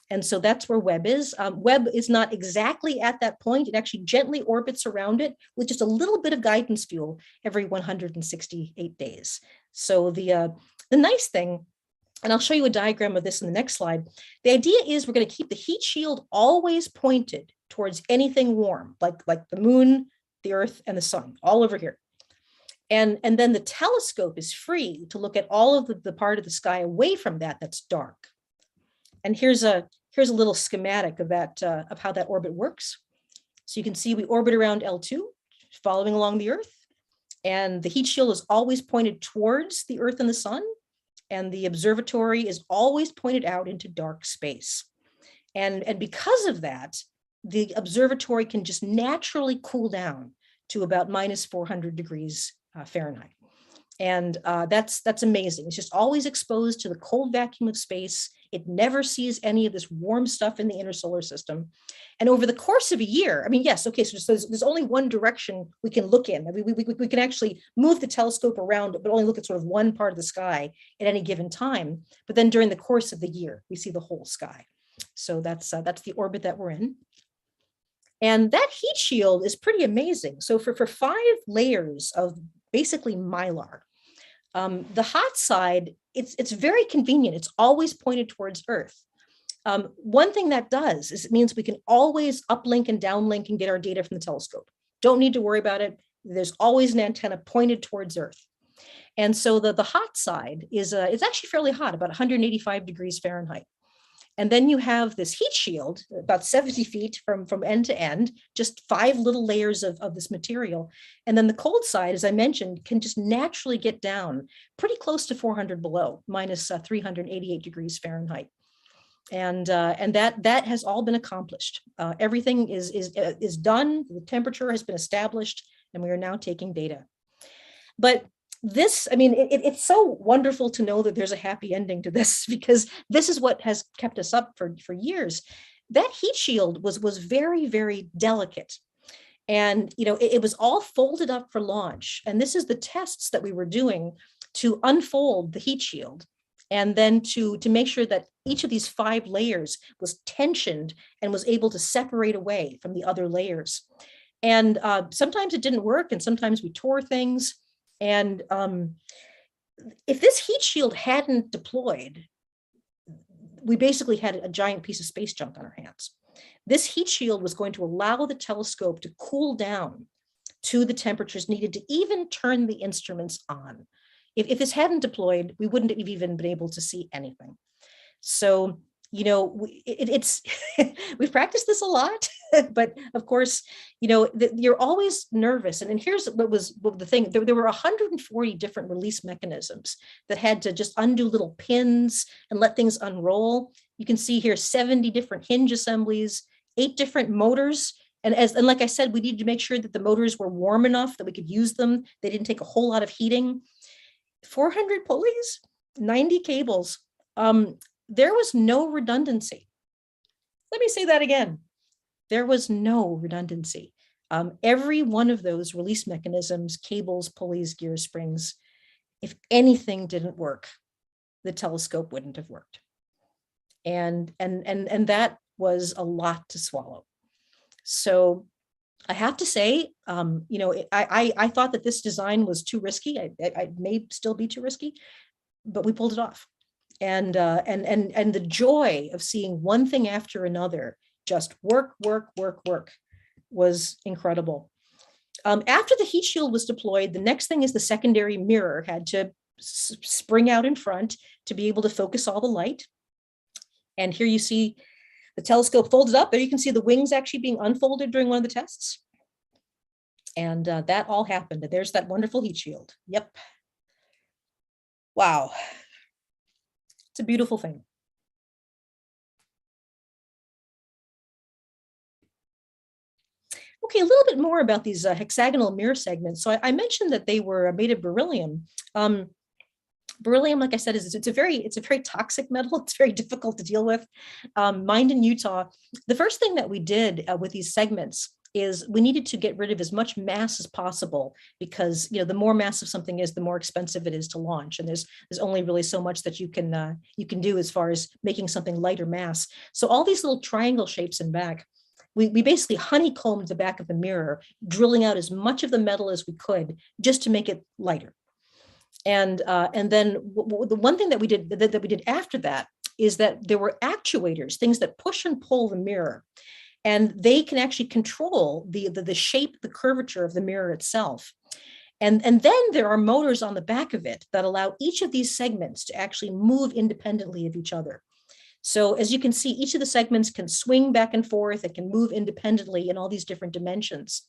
And so that's where Webb is. Webb is not exactly at that point. It actually gently orbits around it with just a little bit of guidance fuel every 168 days. So the nice thing, and I'll show you a diagram of this in the next slide, the idea is we're going to keep the heat shield always pointed towards anything warm, like the moon, the Earth, and the sun, all over here. And then the telescope is free to look at all of the part of the sky away from that's dark. And here's a little schematic of that of how that orbit works. So you can see we orbit around L2, following along the Earth, and the heat shield is always pointed towards the Earth and the sun, and the observatory is always pointed out into dark space. And because of that, the observatory can just naturally cool down to about minus 400 degrees Fahrenheit. And that's amazing. It's just always exposed to the cold vacuum of space. It never sees any of this warm stuff in the inner solar system. And over the course of a year, I mean, yes, okay, so there's only one direction we can look in. I mean, we can actually move the telescope around, but only look at sort of one part of the sky at any given time. But then during the course of the year, we see the whole sky. So that's the orbit that we're in. And that heat shield is pretty amazing. So for 5 layers of basically mylar, the hot side, it's very convenient. It's always pointed towards Earth. One thing that does is it means we can always uplink and downlink and get our data from the telescope. Don't need to worry about it. There's always an antenna pointed towards Earth. And so the hot side is it's actually fairly hot, about 185 degrees Fahrenheit. And then you have this heat shield, about 70 feet from end to end, just 5 little layers of this material. And then the cold side, as I mentioned, can just naturally get down pretty close to 400 below, minus 388 degrees Fahrenheit. And that has all been accomplished. Everything is done. The temperature has been established, and we are now taking data. But this, I mean, it's so wonderful to know that there's a happy ending to this, because this is what has kept us up for years. That heat shield was very, very delicate. And, you know, it was all folded up for launch. And this is the tests that we were doing to unfold the heat shield, and then to make sure that each of these 5 layers was tensioned and was able to separate away from the other layers. And sometimes it didn't work, and sometimes we tore things. And if this heat shield hadn't deployed, we basically had a giant piece of space junk on our hands. This heat shield was going to allow the telescope to cool down to the temperatures needed to even turn the instruments on. If this hadn't deployed, we wouldn't have even been able to see anything. So, you know, it's we've practiced this a lot, but of course, you know, you're always nervous. And here's what was the thing: there were 140 different release mechanisms that had to just undo little pins and let things unroll. You can see here 70 different hinge assemblies, 8 different motors. And like I said, we needed to make sure that the motors were warm enough that we could use them. They didn't take a whole lot of heating. 400 pulleys, 90 cables. There was no redundancy. Let me say that again. There was no redundancy. Every one of those release mechanisms, cables, pulleys, gear springs, if anything didn't work, the telescope wouldn't have worked. And that was a lot to swallow. So I have to say, you know, I thought that this design was too risky. I may still be too risky, but we pulled it off. And the joy of seeing one thing after another just work was incredible. After the heat shield was deployed, the next thing is the secondary mirror had to spring out in front to be able to focus all the light. And here you see the telescope folded up. There you can see the wings actually being unfolded during one of the tests. And that all happened. There's that wonderful heat shield. Yep. Wow. It's a beautiful thing. Okay, a little bit more about these hexagonal mirror segments. So I mentioned that they were made of beryllium. Beryllium, like I said, it's a very toxic metal. It's very difficult to deal with. Mined in Utah. The first thing that we did with these segments is we needed to get rid of as much mass as possible, because, you know, the more massive something is, the more expensive it is to launch. And there's only really so much that you can do as far as making something lighter mass. So all these little triangle shapes in back, we basically honeycombed the back of the mirror, drilling out as much of the metal as we could just to make it lighter. And then the one thing that we did after that is that there were actuators, things that push and pull the mirror. And they can actually control the shape, the curvature of the mirror itself. And then there are motors on the back of it that allow each of these segments to actually move independently of each other. So as you can see, each of the segments can swing back and forth. It can move independently in all these different dimensions.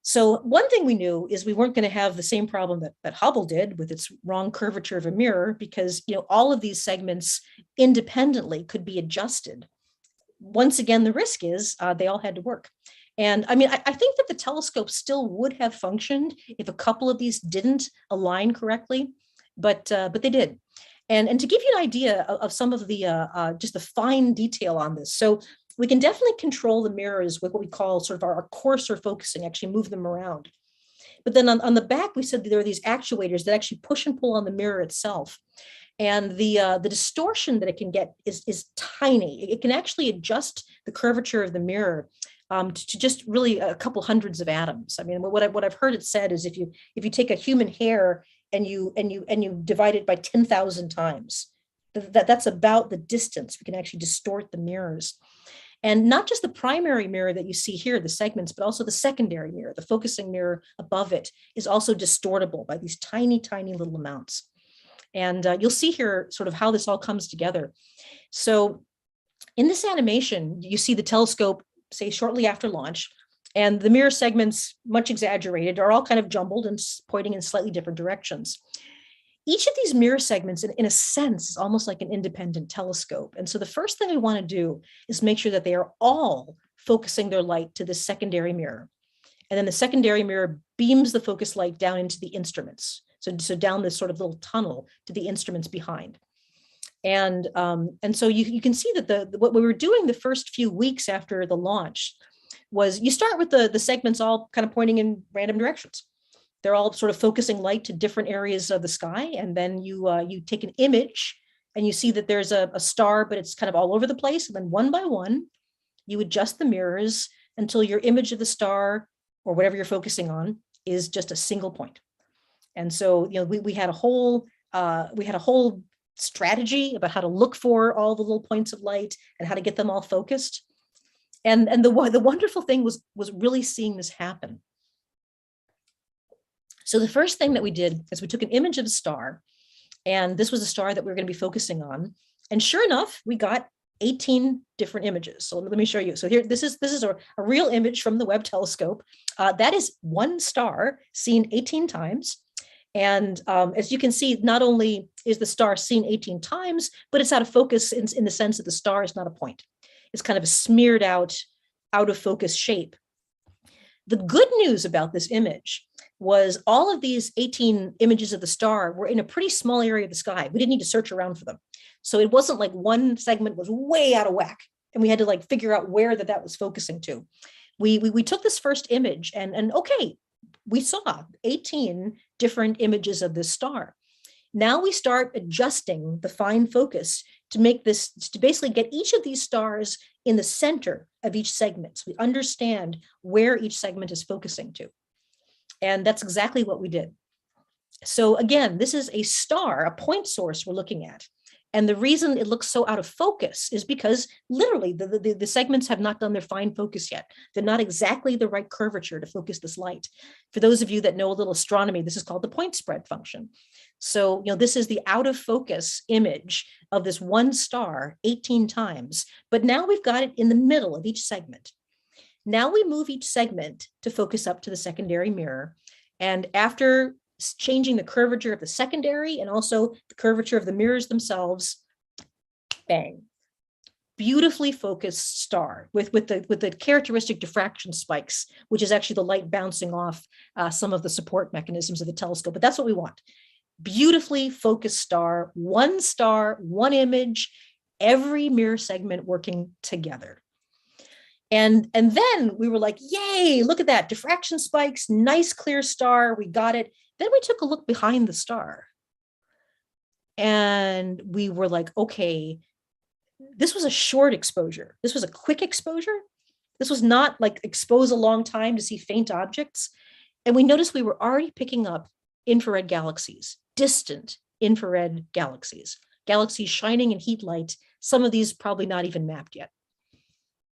So one thing we knew is we weren't going to have the same problem that Hubble did with its wrong curvature of a mirror, because, you know, all of these segments independently could be adjusted. Once again, the risk is they all had to work. And I mean, I think that the telescope still would have functioned if a couple of these didn't align correctly, but they did. And to give you an idea of some of the just the fine detail on this, so we can definitely control the mirrors with what we call sort of our coarser focusing, actually move them around. But then on the back, we said that there are these actuators that actually push and pull on the mirror itself. And the distortion that it can get is tiny. It can actually adjust the curvature of the mirror to just really a couple hundreds of atoms. I mean, what I've heard it said is if you take a human hair and you divide it by 10,000 times, that's about the distance we can actually distort the mirrors. And not just the primary mirror that you see here, the segments, but also the secondary mirror, the focusing mirror above it, is also distortable by these tiny, tiny little amounts. And you'll see here sort of how this all comes together. So In this animation, you see the telescope, say, shortly after launch, and the mirror segments, much exaggerated, are all kind of jumbled and pointing in slightly different directions. Each of these mirror segments, in a sense, is almost like an independent telescope. And so the first thing we want to do is make sure that they are all focusing their light to the secondary mirror. And then the secondary mirror beams the focus light down into the instruments. So down this sort of little tunnel to the instruments behind. And so you can see that what we were doing the first few weeks after the launch was you start with the segments all kind of pointing in random directions. They're all sort of focusing light to different areas of the sky. And then you take an image and you see that there's a star, but it's kind of all over the place. And then one by one, you adjust the mirrors until your image of the star or whatever you're focusing on is just a single point. And so, we had a whole strategy about how to look for all the little points of light and how to get them all focused. And the wonderful thing was really seeing this happen. So the first thing that we did is we took an image of a star, and this was a star that we were going to be focusing on. And sure enough, we got 18 different images. So let me show you. So here, this is a real image from the Webb telescope. That is one star seen 18 times. And as you can see, not only is the star seen 18 times, but it's out of focus in the sense that the star is not a point. It's kind of a smeared out of focus shape. The good news about this image was all of these 18 images of the star were in a pretty small area of the sky. We didn't need to search around for them. So it wasn't like one segment was way out of whack and we had to like figure out where that was focusing to. We took this first image and okay, we saw 18 different images of this star. Now we start adjusting the fine focus to basically get each of these stars in the center of each segment. So we understand where each segment is focusing to. And that's exactly what we did. So again, this is a star, a point source we're looking at. And the reason it looks so out of focus is because literally the segments have not done their fine focus yet. They're not exactly the right curvature to focus this light. For those of you that know a little astronomy, this is called the point spread function. So, this is the out of focus image of this one star 18 times, but now we've got it in the middle of each segment. Now we move each segment to focus up to the secondary mirror. And after changing the curvature of the secondary and also the curvature of the mirrors themselves, bang, beautifully focused star with the characteristic diffraction spikes, which is actually the light bouncing off some of the support mechanisms of the telescope. But that's what we want. Beautifully focused star, one image, every mirror segment working together. And then we were like, yay, look at that, diffraction spikes, nice clear star, we got it. Then we took a look behind the star and we were like, okay, this was a short exposure. This was a quick exposure. This was not like expose a long time to see faint objects. And we noticed we were already picking up infrared galaxies, distant infrared galaxies shining in heat light. Some of these probably not even mapped yet.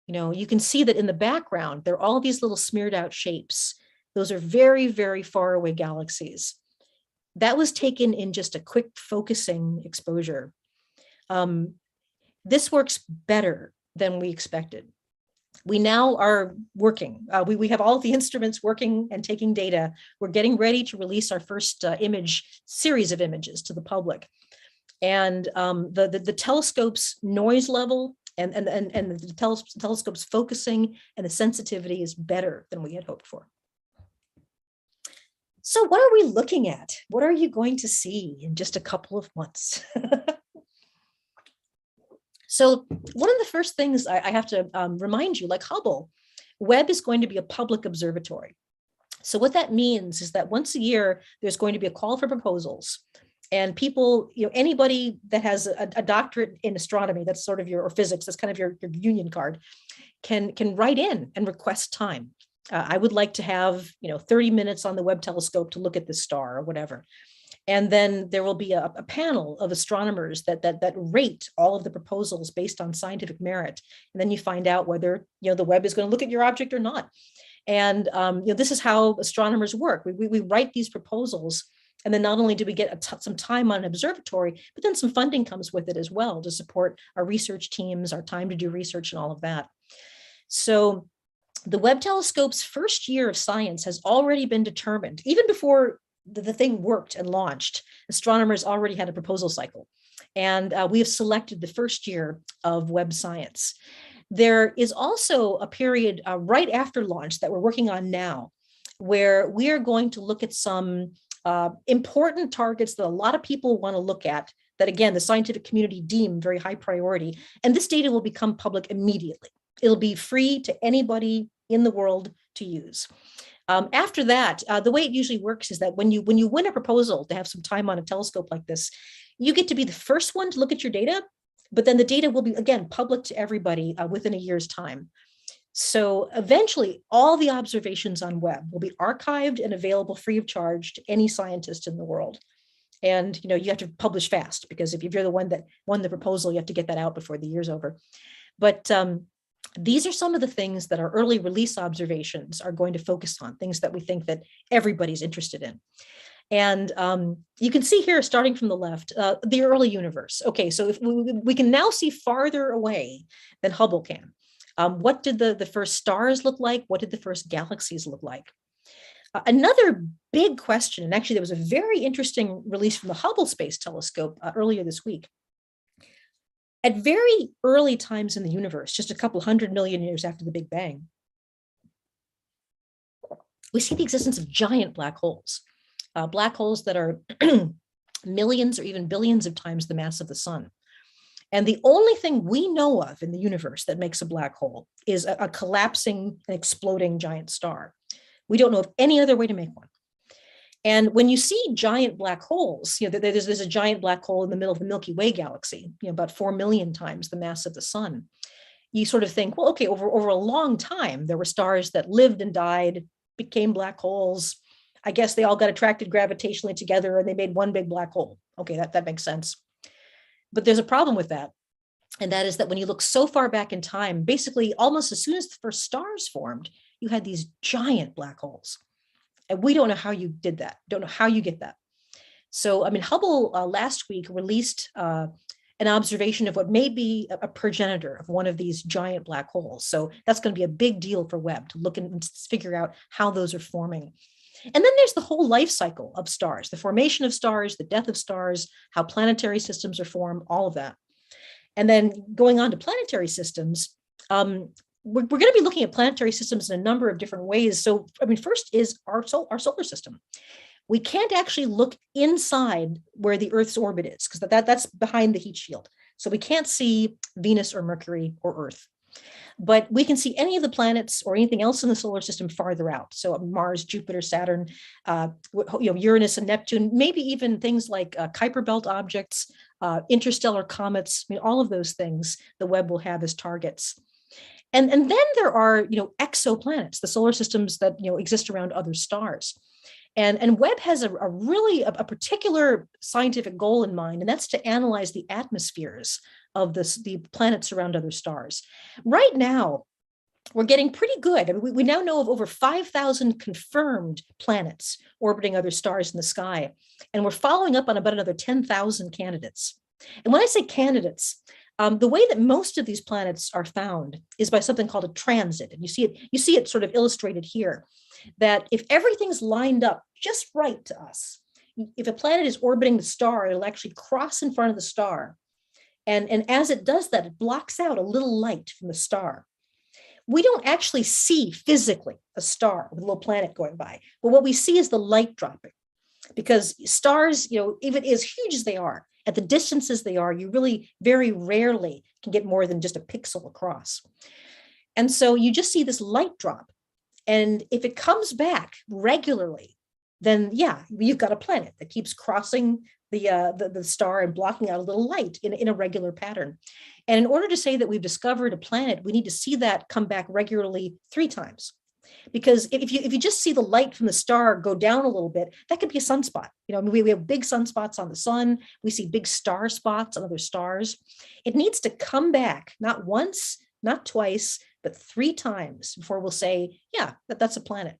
You can see that in the background, there are all these little smeared out shapes. Those are very, very far away galaxies. That was taken in just a quick focusing exposure. This works better than we expected. We now are working. We have all the instruments working and taking data. We're getting ready to release our first series of images to the public. And the telescope's noise level and the telescope's focusing and the sensitivity is better than we had hoped for. So what are we looking at? What are you going to see in just a couple of months? So one of the first things I have to remind you, like Hubble, Webb is going to be a public observatory. So what that means is that once a year, there's going to be a call for proposals. And people, anybody that has a doctorate in astronomy, that's sort of or physics, that's kind of your union card, can write in and request time. I would like to have 30 minutes on the Webb telescope to look at this star or whatever. And then there will be a panel of astronomers that rate all of the proposals based on scientific merit. And then you find out whether the Webb is going to look at your object or not. And this is how astronomers work. We write these proposals And then not only do we get some time on an observatory, but then some funding comes with it as well to support our research teams, our time to do research and all of that. So the Webb telescope's first year of science has already been determined. Even before the thing worked and launched, astronomers already had a proposal cycle. And we have selected the first year of Webb science. There is also a period right after launch that we're working on now, where we are going to look at some important targets that a lot of people want to look at, that again, the scientific community deem very high priority. And this data will become public immediately. It'll be free to anybody in the world to use. After that, the way it usually works is that when you win a proposal to have some time on a telescope like this, you get to be the first one to look at your data, but then the data will be, again, public to everybody within a year's time. So eventually, all the observations on Webb will be archived and available free of charge to any scientist in the world. And you have to publish fast, because if you're the one that won the proposal, you have to get that out before the year's over. But these are some of the things that our early release observations are going to focus on, things that we think that everybody's interested in. And you can see here, starting from the left, the early universe. Okay, so if we can now see farther away than Hubble can. What did the first stars look like? What did the first galaxies look like? Another big question, and actually there was a very interesting release from the Hubble Space Telescope earlier this week. At very early times in the universe, just a couple 100 million years after the Big Bang, we see the existence of giant black holes that are millions or even billions of times the mass of the sun. And the only thing we know of in the universe that makes a black hole is a collapsing and exploding giant star. We don't know of any other way to make one. And when you see giant black holes, there's a giant black hole in the middle of the Milky Way galaxy, about 4 million times the mass of the sun. You sort of think, well, okay, over a long time, there were stars that lived and died, became black holes. I guess they all got attracted gravitationally together and they made one big black hole. Okay, that makes sense. But there's a problem with that. And that is that when you look so far back in time, basically almost as soon as the first stars formed, you had these giant black holes. And we don't know how you did that. Don't know how you get that. So, Hubble last week released an observation of what may be a progenitor of one of these giant black holes. So that's going to be a big deal for Webb to look and figure out how those are forming. And then there's the whole life cycle of stars, the formation of stars, the death of stars, how planetary systems are formed, all of that. And then going on to planetary systems, we're going to be looking at planetary systems in a number of different ways. So, first is our solar system. We can't actually look inside where the Earth's orbit is, because that's behind the heat shield. So we can't see Venus or Mercury or Earth. But we can see any of the planets or anything else in the solar system farther out. So Mars, Jupiter, Saturn, Uranus and Neptune, maybe even things like Kuiper belt objects, interstellar comets, all of those things the Webb will have as targets. And then there are, exoplanets, the solar systems that, exist around other stars. And Webb has a particular scientific goal in mind, and that's to analyze the atmospheres of the planets around other stars. Right now, we're getting pretty good. We now know of over 5,000 confirmed planets orbiting other stars in the sky, and we're following up on about another 10,000 candidates. And when I say candidates, the way that most of these planets are found is by something called a transit. And you see it sort of illustrated here, that if everything's lined up just right to us, if a planet is orbiting the star, it'll actually cross in front of the star. And as it does that, it blocks out a little light from the star. We don't actually see physically a star with a little planet going by, but what we see is the light dropping. Because stars, even as huge as they are, at the distances they are, you really very rarely can get more than just a pixel across. And so you just see this light drop. And if it comes back regularly, then you've got a planet that keeps crossing the star and blocking out a little light in a regular pattern. And in order to say that we've discovered a planet, we need to see that come back regularly 3 times. Because if you just see the light from the star go down a little bit, that could be a sunspot. We have big sunspots on the sun. We see big star spots on other stars. It needs to come back, not once, not twice, but 3 times before we'll say, that's a planet.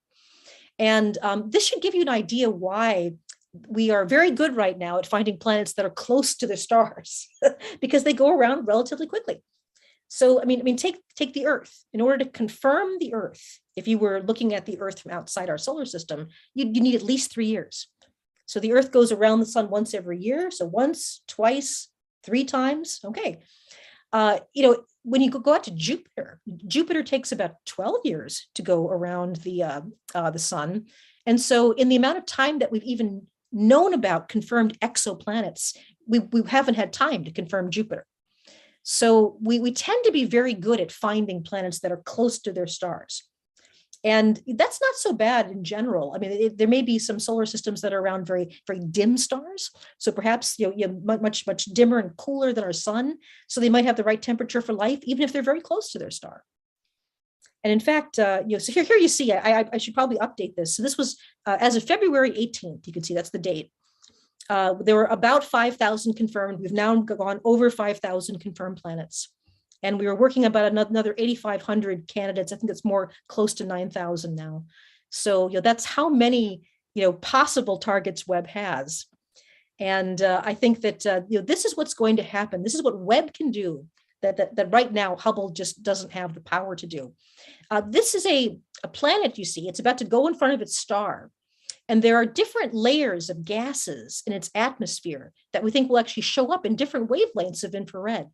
And this should give you an idea why we are very good right now at finding planets that are close to their stars because they go around relatively quickly. So, I mean, take the Earth. In order to confirm the Earth, if you were looking at the Earth from outside our solar system, you need at least 3 years. So the Earth goes around the sun once every year. So once, twice, 3 times. Okay. When you go out to Jupiter, Jupiter takes about 12 years to go around the sun. And so in the amount of time that we've even known about confirmed exoplanets, we haven't had time to confirm Jupiter. So we tend to be very good at finding planets that are close to their stars. And that's not so bad in general. I mean, there may be some solar systems that are around very, very dim stars. So perhaps much, much dimmer and cooler than our sun. So they might have the right temperature for life, even if they're very close to their star. And in fact, so here you see, I should probably update this. So this was as of February 18th, you can see that's the date. There were about 5,000 confirmed. We've now gone over 5,000 confirmed planets. And we were working about another 8,500 candidates. I think it's more close to 9,000 now. So that's how many possible targets Webb has. And I think that this is what's going to happen. This is what Webb can do that right now Hubble just doesn't have the power to do. This is a planet, you see. It's about to go in front of its star. And there are different layers of gases in its atmosphere that we think will actually show up in different wavelengths of infrared.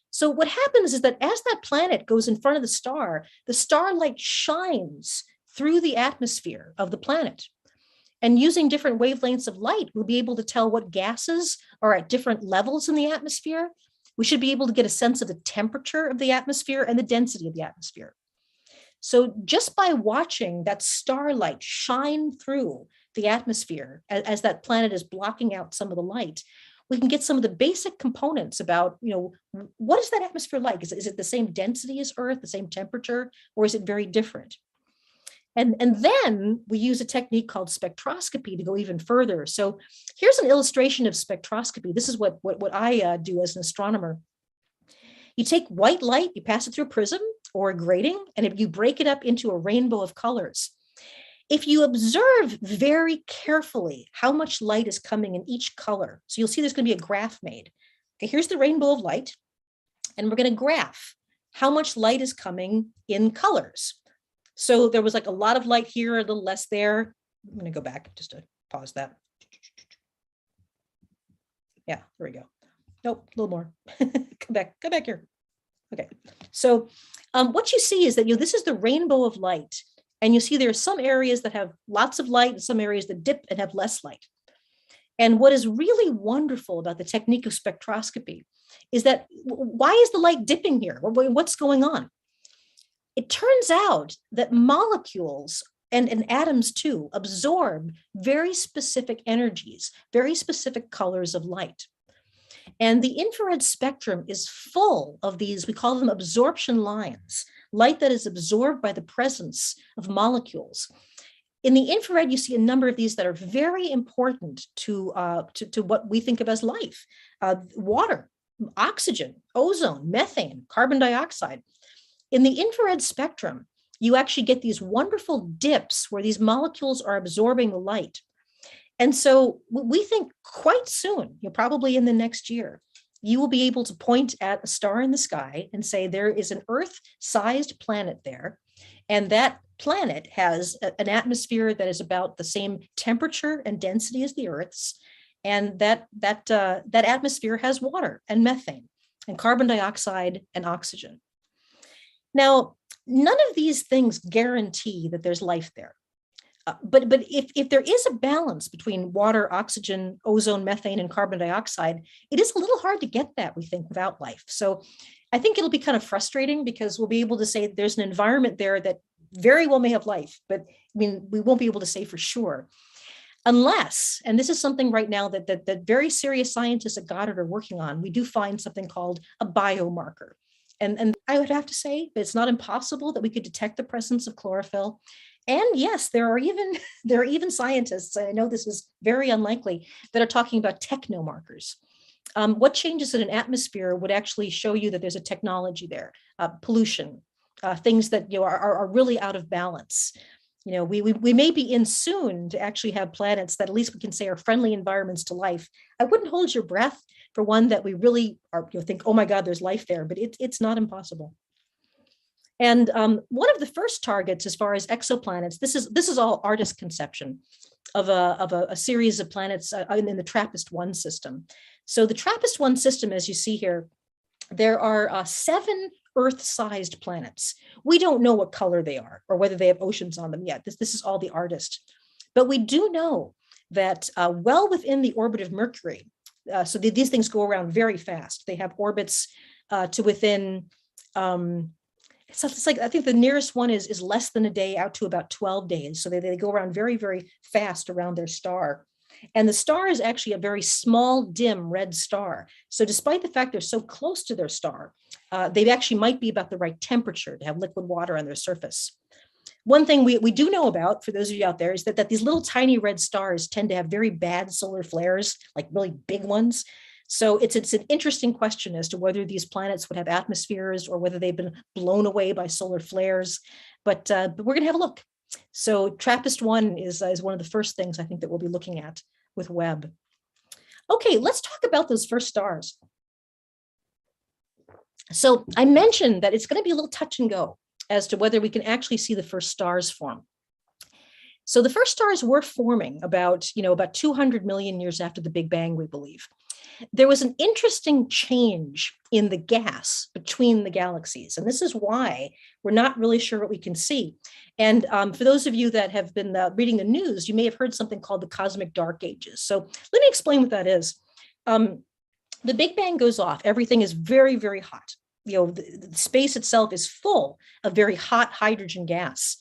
So what happens is that as that planet goes in front of the starlight shines through the atmosphere of the planet. And using different wavelengths of light, we'll be able to tell what gases are at different levels in the atmosphere. We should be able to get a sense of the temperature of the atmosphere and the density of the atmosphere. So just by watching that starlight shine through the atmosphere as that planet is blocking out some of the light, we can get some of the basic components about, what is that atmosphere like? Is it the same density as Earth, the same temperature, or is it very different? And then we use a technique called spectroscopy to go even further. So here's an illustration of spectroscopy. This is what I do as an astronomer. You take white light, you pass it through a prism or a grating, and if you break it up into a rainbow of colors. If you observe very carefully how much light is coming in each color, so you'll see there's going to be a graph made. Okay, here's the rainbow of light, and we're going to graph how much light is coming in colors. So there was like a lot of light here, a little less there. I'm going to go back just to pause that. Yeah, there we go. Nope, a little more. Come back here. Okay, so what you see is that this is the rainbow of light. And you see there are some areas that have lots of light and some areas that dip and have less light. And what is really wonderful about the technique of spectroscopy is that why is the light dipping here? What's going on? It turns out that molecules and atoms too absorb very specific energies, very specific colors of light. And the infrared spectrum is full of these, we call them absorption lines, light that is absorbed by the presence of molecules. In the infrared, you see a number of these that are very important to what we think of as life. Water, oxygen, ozone, methane, carbon dioxide. In the infrared spectrum, you actually get these wonderful dips where these molecules are absorbing the light. And so we think quite soon, probably in the next year, you will be able to point at a star in the sky and say there is an Earth-sized planet there, and that planet has an atmosphere that is about the same temperature and density as the Earth's, and that atmosphere has water and methane and carbon dioxide and oxygen. Now, none of these things guarantee that there's life there. But if there is a balance between water, oxygen, ozone, methane, and carbon dioxide, it is a little hard to get that, we think, without life. So I think it'll be kind of frustrating because we'll be able to say there's an environment there that very well may have life, but I mean, we won't be able to say for sure. Unless, and this is something right now that very serious scientists at Goddard are working on, we do find something called a biomarker. And I would have to say that it's not impossible that we could detect the presence of chlorophyll. And yes, there are even scientists, I know this is very unlikely, that are talking about technomarkers. What changes in an atmosphere would actually show you that there's a technology there, pollution, things that are really out of balance. We may be in soon to actually have planets that at least we can say are friendly environments to life. I wouldn't hold your breath for one that we really are, think, oh my God, there's life there, but it's not impossible. And one of the first targets, as far as exoplanets, this is all artist conception of a series of planets in the TRAPPIST-1 system. So the TRAPPIST-1 system, as you see here, there are 7 Earth-sized planets. We don't know what color they are or whether they have oceans on them yet. This is all the artist. But we do know that well within the orbit of Mercury, so these things go around very fast. They have orbits to within, it's like, I think the nearest one is less than a day out to about 12 days. So they go around very, very fast around their star. And the star is actually a very small, dim red star. So despite the fact they're so close to their star, they actually might be about the right temperature to have liquid water on their surface. One thing we do know about, for those of you out there, is that these little tiny red stars tend to have very bad solar flares, like really big ones. So it's an interesting question as to whether these planets would have atmospheres or whether they've been blown away by solar flares. But we're going to have a look. So TRAPPIST-1 is one of the first things I think that we'll be looking at with Webb. Okay, let's talk about those first stars. So I mentioned that it's going to be a little touch and go as to whether we can actually see the first stars form. So the first stars were forming about 200 million years after the Big Bang, we believe. There was an interesting change in the gas between the galaxies, and this is why we're not really sure what we can see. And for those of you that have been reading the news, you may have heard something called the cosmic dark ages. So let me explain what that is. The Big Bang goes off. Everything is very, very hot. The space itself is full of very hot hydrogen gas.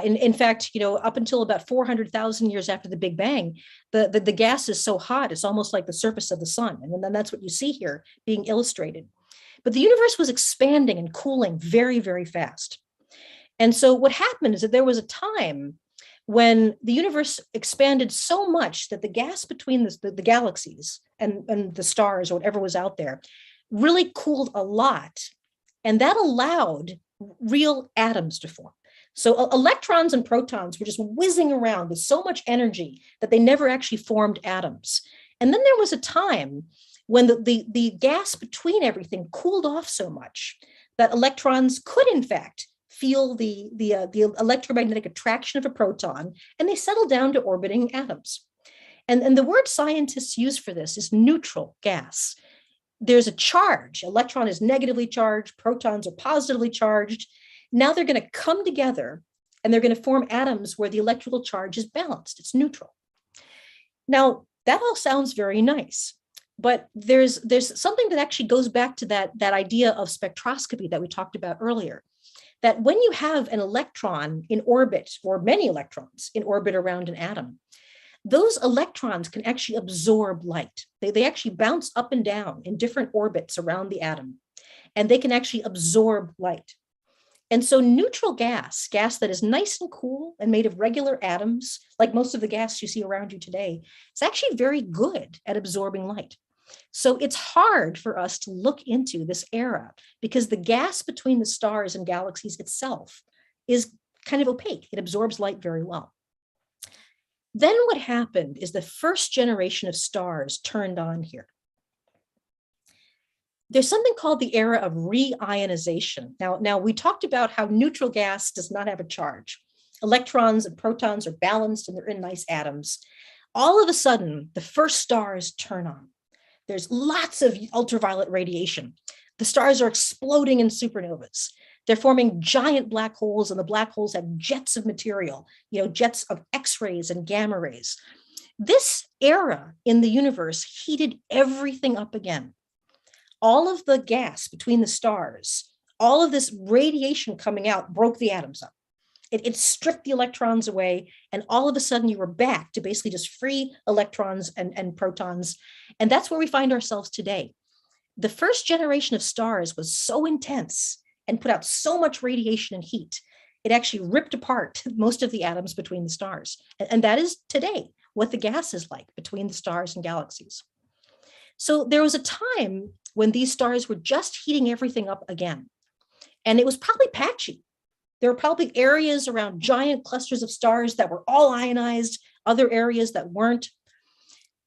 In fact, up until about 400,000 years after the Big Bang, the gas is so hot, it's almost like the surface of the sun. And then that's what you see here being illustrated. But the universe was expanding and cooling very, very fast. And so what happened is that there was a time when the universe expanded so much that the gas between the galaxies and the stars or whatever was out there really cooled a lot. And that allowed real atoms to form. So electrons and protons were just whizzing around with so much energy that they never actually formed atoms. And then there was a time when the gas between everything cooled off so much that electrons could, in fact, feel the electromagnetic attraction of a proton, and they settled down to orbiting atoms. And the word scientists use for this is neutral gas. There's a charge. Electron is negatively charged, protons are positively charged. Now they're going to come together and they're going to form atoms where the electrical charge is balanced. It's neutral. Now, that all sounds very nice, but there's something that actually goes back to that idea of spectroscopy that we talked about earlier, that when you have an electron in orbit, or many electrons in orbit around an atom, those electrons can actually absorb light. They actually bounce up and down in different orbits around the atom, and they can actually absorb light. And so neutral gas that is nice and cool and made of regular atoms, like most of the gas you see around you today, is actually very good at absorbing light. So it's hard for us to look into this era because the gas between the stars and galaxies itself is kind of opaque. It absorbs light very well. Then what happened is the first generation of stars turned on here. There's something called the era of reionization. Now we talked about how neutral gas does not have a charge. Electrons and protons are balanced and they're in nice atoms. All of a sudden, the first stars turn on. There's lots of ultraviolet radiation. The stars are exploding in supernovas. They're forming giant black holes, and the black holes have jets of material, jets of X-rays and gamma rays. This era in the universe heated everything up again. All of the gas between the stars, all of this radiation coming out broke the atoms up. It stripped the electrons away, and all of a sudden you were back to basically just free electrons and protons. And that's where we find ourselves today. The first generation of stars was so intense and put out so much radiation and heat, it actually ripped apart most of the atoms between the stars. And that is today what the gas is like between the stars and galaxies. So there was a time when these stars were just heating everything up again. And it was probably patchy. There were probably areas around giant clusters of stars that were all ionized, other areas that weren't.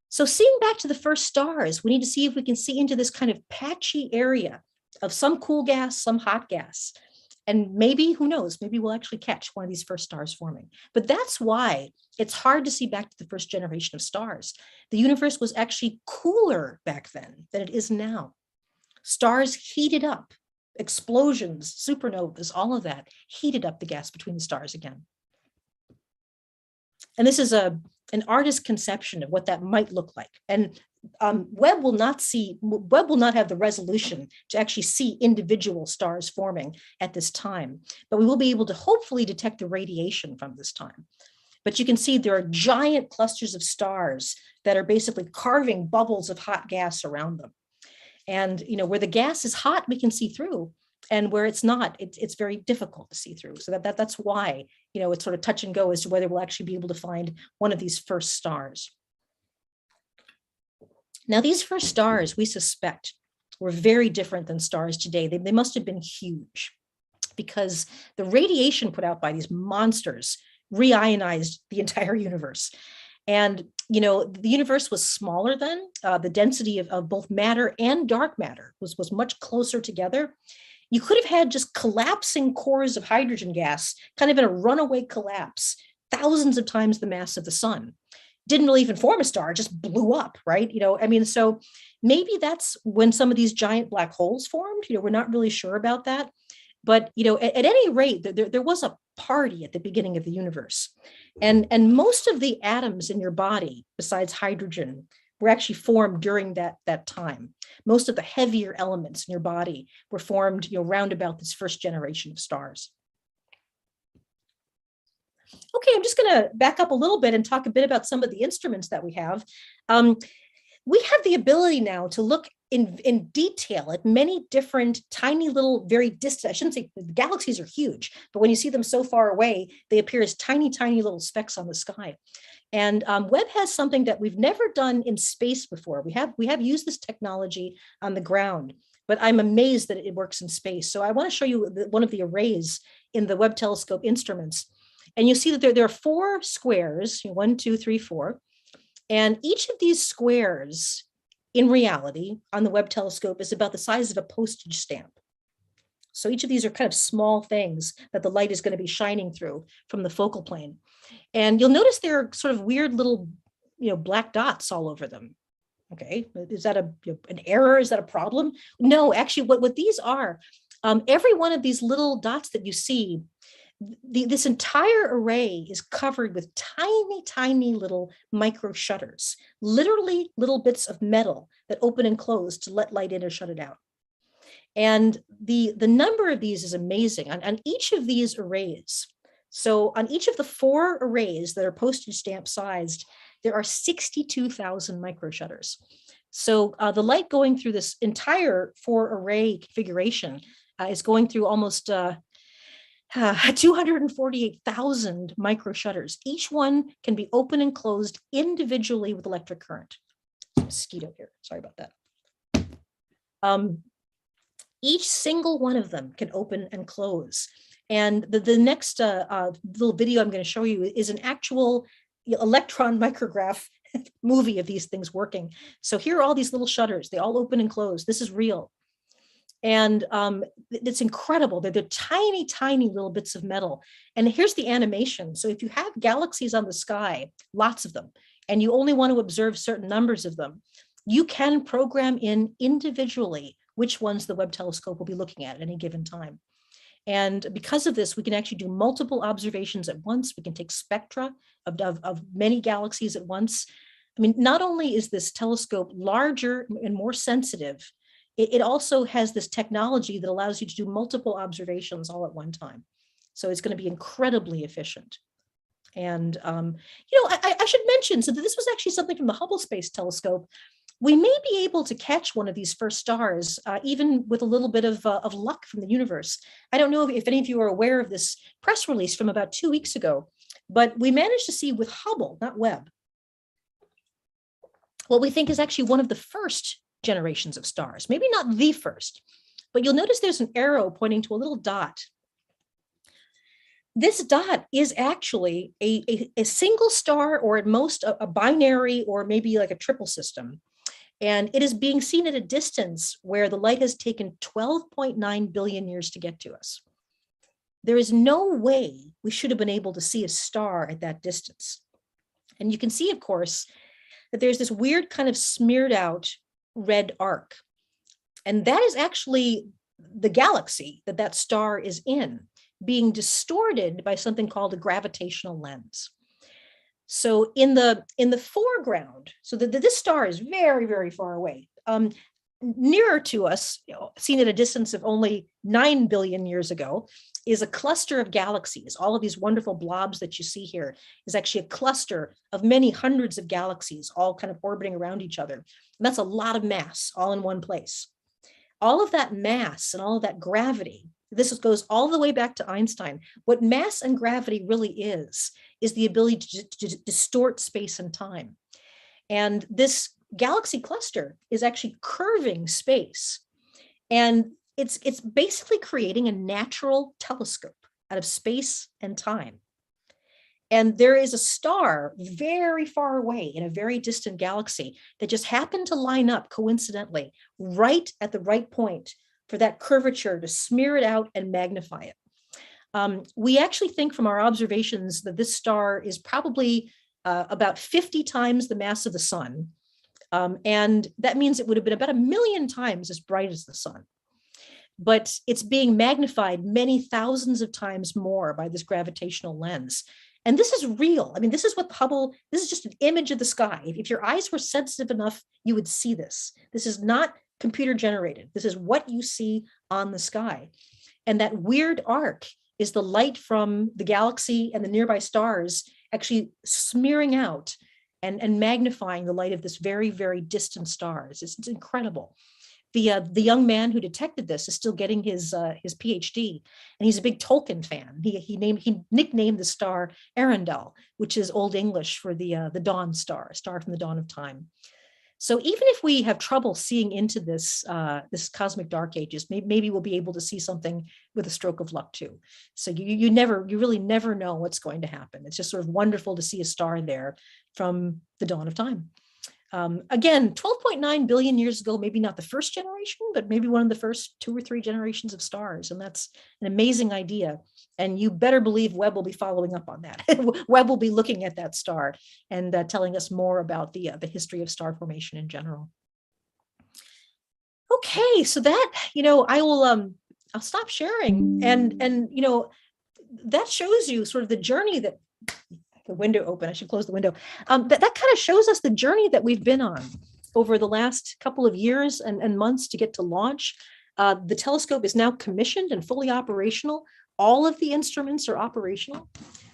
So seeing back to the first stars, we need to see if we can see into this kind of patchy area of some cool gas, some hot gas. And maybe, who knows, maybe we'll actually catch one of these first stars forming. But that's why it's hard to see back to the first generation of stars. The universe was actually cooler back then than it is now. Stars heated up, explosions, supernovas, all of that heated up the gas between the stars again. And this is an artist's conception of what that might look like. And Webb will not have the resolution to actually see individual stars forming at this time, but we will be able to hopefully detect the radiation from this time. But you can see there are giant clusters of stars that are basically carving bubbles of hot gas around them. And where the gas is hot, we can see through. And where it's not, it's very difficult to see through. So that's why, it's sort of touch and go as to whether we'll actually be able to find one of these first stars. Now, these first stars, we suspect, were very different than stars today. They must have been huge because the radiation put out by these monsters reionized the entire universe. And, the universe was smaller then. The density of both matter and dark matter was much closer together. You could have had just collapsing cores of hydrogen gas, kind of in a runaway collapse, thousands of times the mass of the sun. Didn't really even form a star, just blew up, right? So maybe that's when some of these giant black holes formed. We're not really sure about that. But, at any rate, there was a party at the beginning of the universe. And most of the atoms in your body, besides hydrogen, were actually formed during that time. Most of the heavier elements in your body were formed, round about this first generation of stars. Okay, I'm just going to back up a little bit and talk a bit about some of the instruments that we have. We have the ability now to look in detail at many different tiny little, very distant, I shouldn't say the galaxies are huge, but when you see them so far away, they appear as tiny, tiny little specks on the sky. And Webb has something that we've never done in space before. We have used this technology on the ground, but I'm amazed that it works in space. So I want to show you one of the arrays in the Webb telescope instruments. And you see that there are 4 squares, 1, 2, 3, 4. And each of these squares, in reality, on the Webb telescope is about the size of a postage stamp. So each of these are kind of small things that the light is going to be shining through from the focal plane. And you'll notice there are sort of weird little, black dots all over them. Okay, is that an error? Is that a problem? No, actually, what these are, every one of these little dots that you see, this entire array is covered with tiny, tiny little micro shutters, literally little bits of metal that open and close to let light in or shut it out. And the number of these is amazing on each of these arrays. So on each of the 4 arrays that are postage stamp sized, there are 62,000 micro shutters. So the light going through this entire 4 array configuration is going through almost 248,000 micro shutters. Each one can be open and closed individually with electric current. Mosquito here, sorry about that. Each single one of them can open and close. And the next little video I'm going to show you is an actual electron micrograph movie of these things working. So here are all these little shutters. They all open and close. This is real. And it's incredible. They're tiny, tiny little bits of metal. And here's the animation. So if you have galaxies on the sky, lots of them, and you only want to observe certain numbers of them, you can program in individually which ones the Webb telescope will be looking at any given time. And because of this, we can actually do multiple observations at once. We can take spectra of many galaxies at once. I mean, not only is this telescope larger and more sensitive, it also has this technology that allows you to do multiple observations all at one time. So it's going to be incredibly efficient. And, I should mention, so that this was actually something from the Hubble Space Telescope. We may be able to catch one of these first stars, even with a little bit of luck from the universe. I don't know if any of you are aware of this press release from about 2 weeks ago, but we managed to see with Hubble, not Webb, what we think is actually one of the first generations of stars. Maybe not the first, but you'll notice there's an arrow pointing to a little dot. This dot is actually a single star, or at most a binary, or maybe like a triple system. And it is being seen at a distance where the light has taken 12.9 billion years to get to us. There is no way we should have been able to see a star at that distance. And you can see, of course, that there's this weird kind of smeared out red arc. And that is actually the galaxy that star is in, being distorted by something called a gravitational lens. So in the foreground, so this star is very, very far away. Nearer to us, seen at a distance of only 9 billion years ago, is a cluster of galaxies. All of these wonderful blobs that you see here is actually a cluster of many hundreds of galaxies, all kind of orbiting around each other. And that's a lot of mass all in one place. All of that mass and all of that gravity, this goes all the way back to Einstein. What mass and gravity really is the ability to distort space and time. And this galaxy cluster is actually curving space. And it's basically creating a natural telescope out of space and time. And there is a star very far away in a very distant galaxy that just happened to line up coincidentally right at the right point for that curvature to smear it out and magnify it. We actually think from our observations that this star is probably about 50 times the mass of the sun. And that means it would have been about 1 million times as bright as the sun. But it's being magnified many thousands of times more by this gravitational lens. And this is real. I mean, this is what Hubble, this is just an image of the sky. If your eyes were sensitive enough, you would see this. This is not computer generated. This is what you see on the sky. And that weird arc is the light from the galaxy and the nearby stars actually smearing out and magnifying the light of this very, very distant stars. It's incredible. The young man who detected this is still getting his PhD, and he's a big Tolkien fan. He nicknamed the star Arundel, which is Old English for the dawn star, a star from the dawn of time. So even if we have trouble seeing into this cosmic dark ages, maybe we'll be able to see something with a stroke of luck too. So you really never know what's going to happen. It's just sort of wonderful to see a star there from the dawn of time. Again, 12.9 billion years ago, maybe not the first generation, but maybe one of the first 2 or 3 generations of stars. And that's an amazing idea. And you better believe Webb will be following up on that. Webb will be looking at that star and telling us more about the history of star formation in general. Okay, so that, I'll stop sharing. And that shows you sort of the journey that, the window open, I should close the window. That kind of shows us the journey that we've been on over the last couple of years and months to get to launch. The telescope is now commissioned and fully operational. All of the instruments are operational.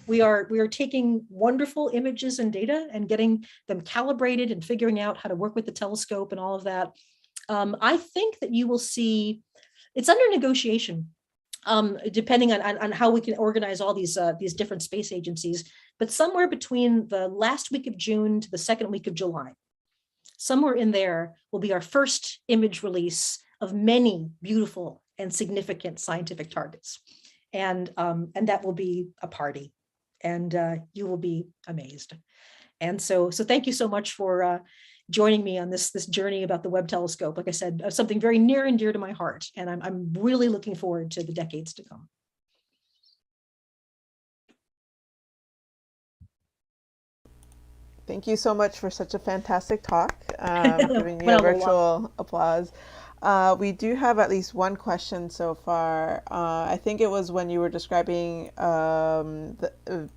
We are taking wonderful images and data and getting them calibrated and figuring out how to work with the telescope and all of that. I think that you will see, it's under negotiation. Depending on how we can organize all these different space agencies, but somewhere between the last week of June to the second week of July, somewhere in there will be our first image release of many beautiful and significant scientific targets, and that will be a party, and you will be amazed. And so thank you so much for joining me on this journey about the Webb telescope. Like I said, something very near and dear to my heart, and I'm really looking forward to the decades to come. Thank you so much for such a fantastic talk. Giving you a virtual applause. We do have at least one question so far. I think it was when you were describing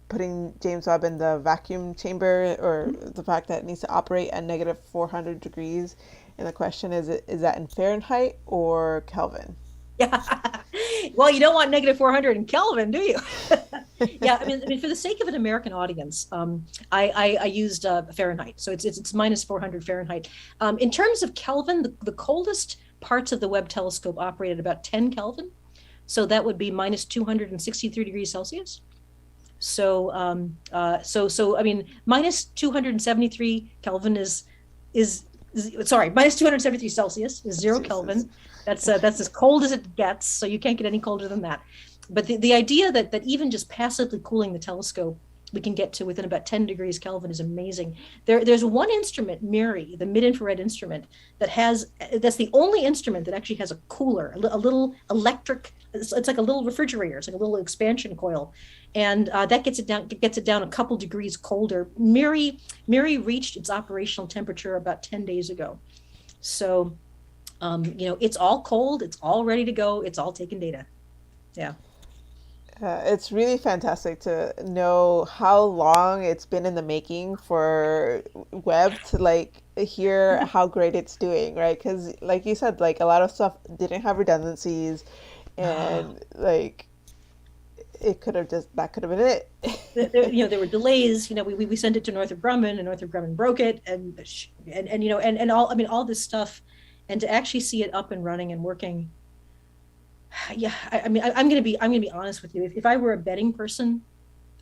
putting James Webb in the vacuum chamber, or the fact that it needs to operate at negative 400 degrees. And the question is that in Fahrenheit or Kelvin? Yeah. Well, you don't want negative 400 in Kelvin, do you? Yeah, I mean, for the sake of an American audience, I used Fahrenheit. So it's minus 400 Fahrenheit. In terms of Kelvin, the coldest parts of the Webb telescope operate at about 10 Kelvin. So that would be minus 263 degrees Celsius. So I mean, minus 273 Kelvin is sorry, minus 273 Celsius is 0 Kelvin. That's as cold as it gets. So you can't get any colder than that. But the idea that even just passively cooling the telescope, we can get to within about 10 degrees Kelvin is amazing. There's one instrument, MIRI, the mid-infrared instrument, that's the only instrument that actually has a cooler, a little electric. It's like a little refrigerator. It's like a little expansion coil, and that gets it down a couple degrees colder. MIRI reached its operational temperature about 10 days ago. So, it's all cold. It's all ready to go. It's all taking data. Yeah. It's really fantastic to know how long it's been in the making for Webb to like hear how great it's doing, right? Because like you said, like a lot of stuff didn't have redundancies, and like it could have just that could have been it. There were delays. We sent it to Northrop Grumman, and Northrop Grumman broke it, and all. I mean, all this stuff, and to actually see it up and running and working. Yeah, I'm gonna be honest with you. If I were a betting person,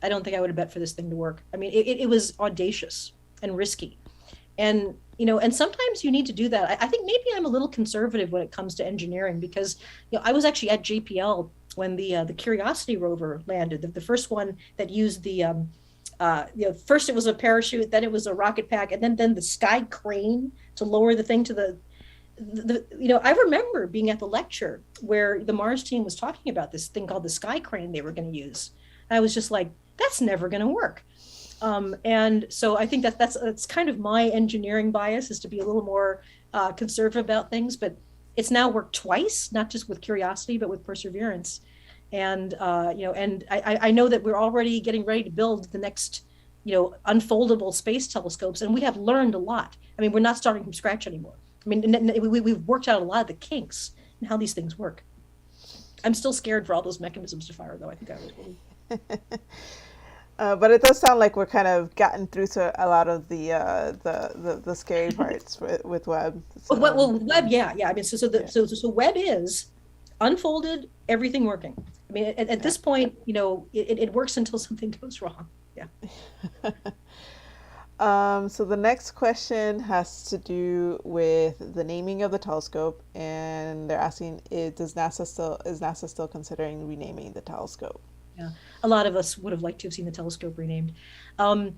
I don't think I would have bet for this thing to work. I mean, it was audacious and risky, and sometimes you need to do that. I think maybe I'm a little conservative when it comes to engineering, because I was actually at JPL when the Curiosity rover landed, the first one that used the first it was a parachute, then it was a rocket pack, and then the sky crane to lower the thing to I remember being at the lecture where the Mars team was talking about this thing called the sky crane they were going to use. I was just like, that's never going to work. And so I think that's kind of my engineering bias, is to be a little more conservative about things. But it's now worked twice, not just with Curiosity, but with Perseverance. And and I know that we're already getting ready to build the next unfoldable space telescopes, and we have learned a lot. I mean, we're not starting from scratch anymore. I mean, we've worked out a lot of the kinks and how these things work. I'm still scared for all those mechanisms to fire, though. I think I was really. But it does sound like we're kind of gotten through to a lot of the scary parts with Webb. So. Well, Webb, yeah. I mean, so Webb is unfolded, everything working. I mean, at this point, it works until something goes wrong. Yeah. So the next question has to do with the naming of the telescope, and they're asking, is NASA still considering renaming the telescope? Yeah, a lot of us would have liked to have seen the telescope renamed. Yeah.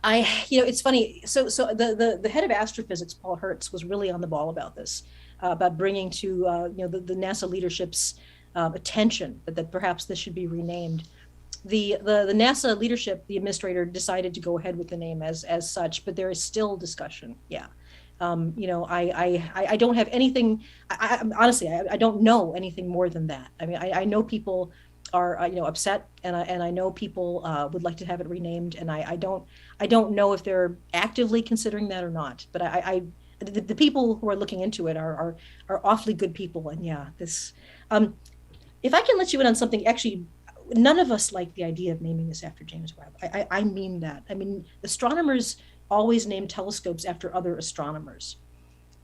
It's funny. So the head of astrophysics, Paul Hertz, was really on the ball about this, about bringing to the NASA leadership's attention that perhaps this should be renamed. The NASA leadership, the administrator, decided to go ahead with the name as such, but there is still discussion. Yeah. I don't have anything. Honestly, I don't know anything more than that. I mean, I know people are upset, and I know people would like to have it renamed, and I don't know if they're actively considering that or not. But the people who are looking into it are awfully good people, and yeah, this. If I can let you in on something, actually. None of us like the idea of naming this after James Webb. I mean that. I mean, astronomers always name telescopes after other astronomers.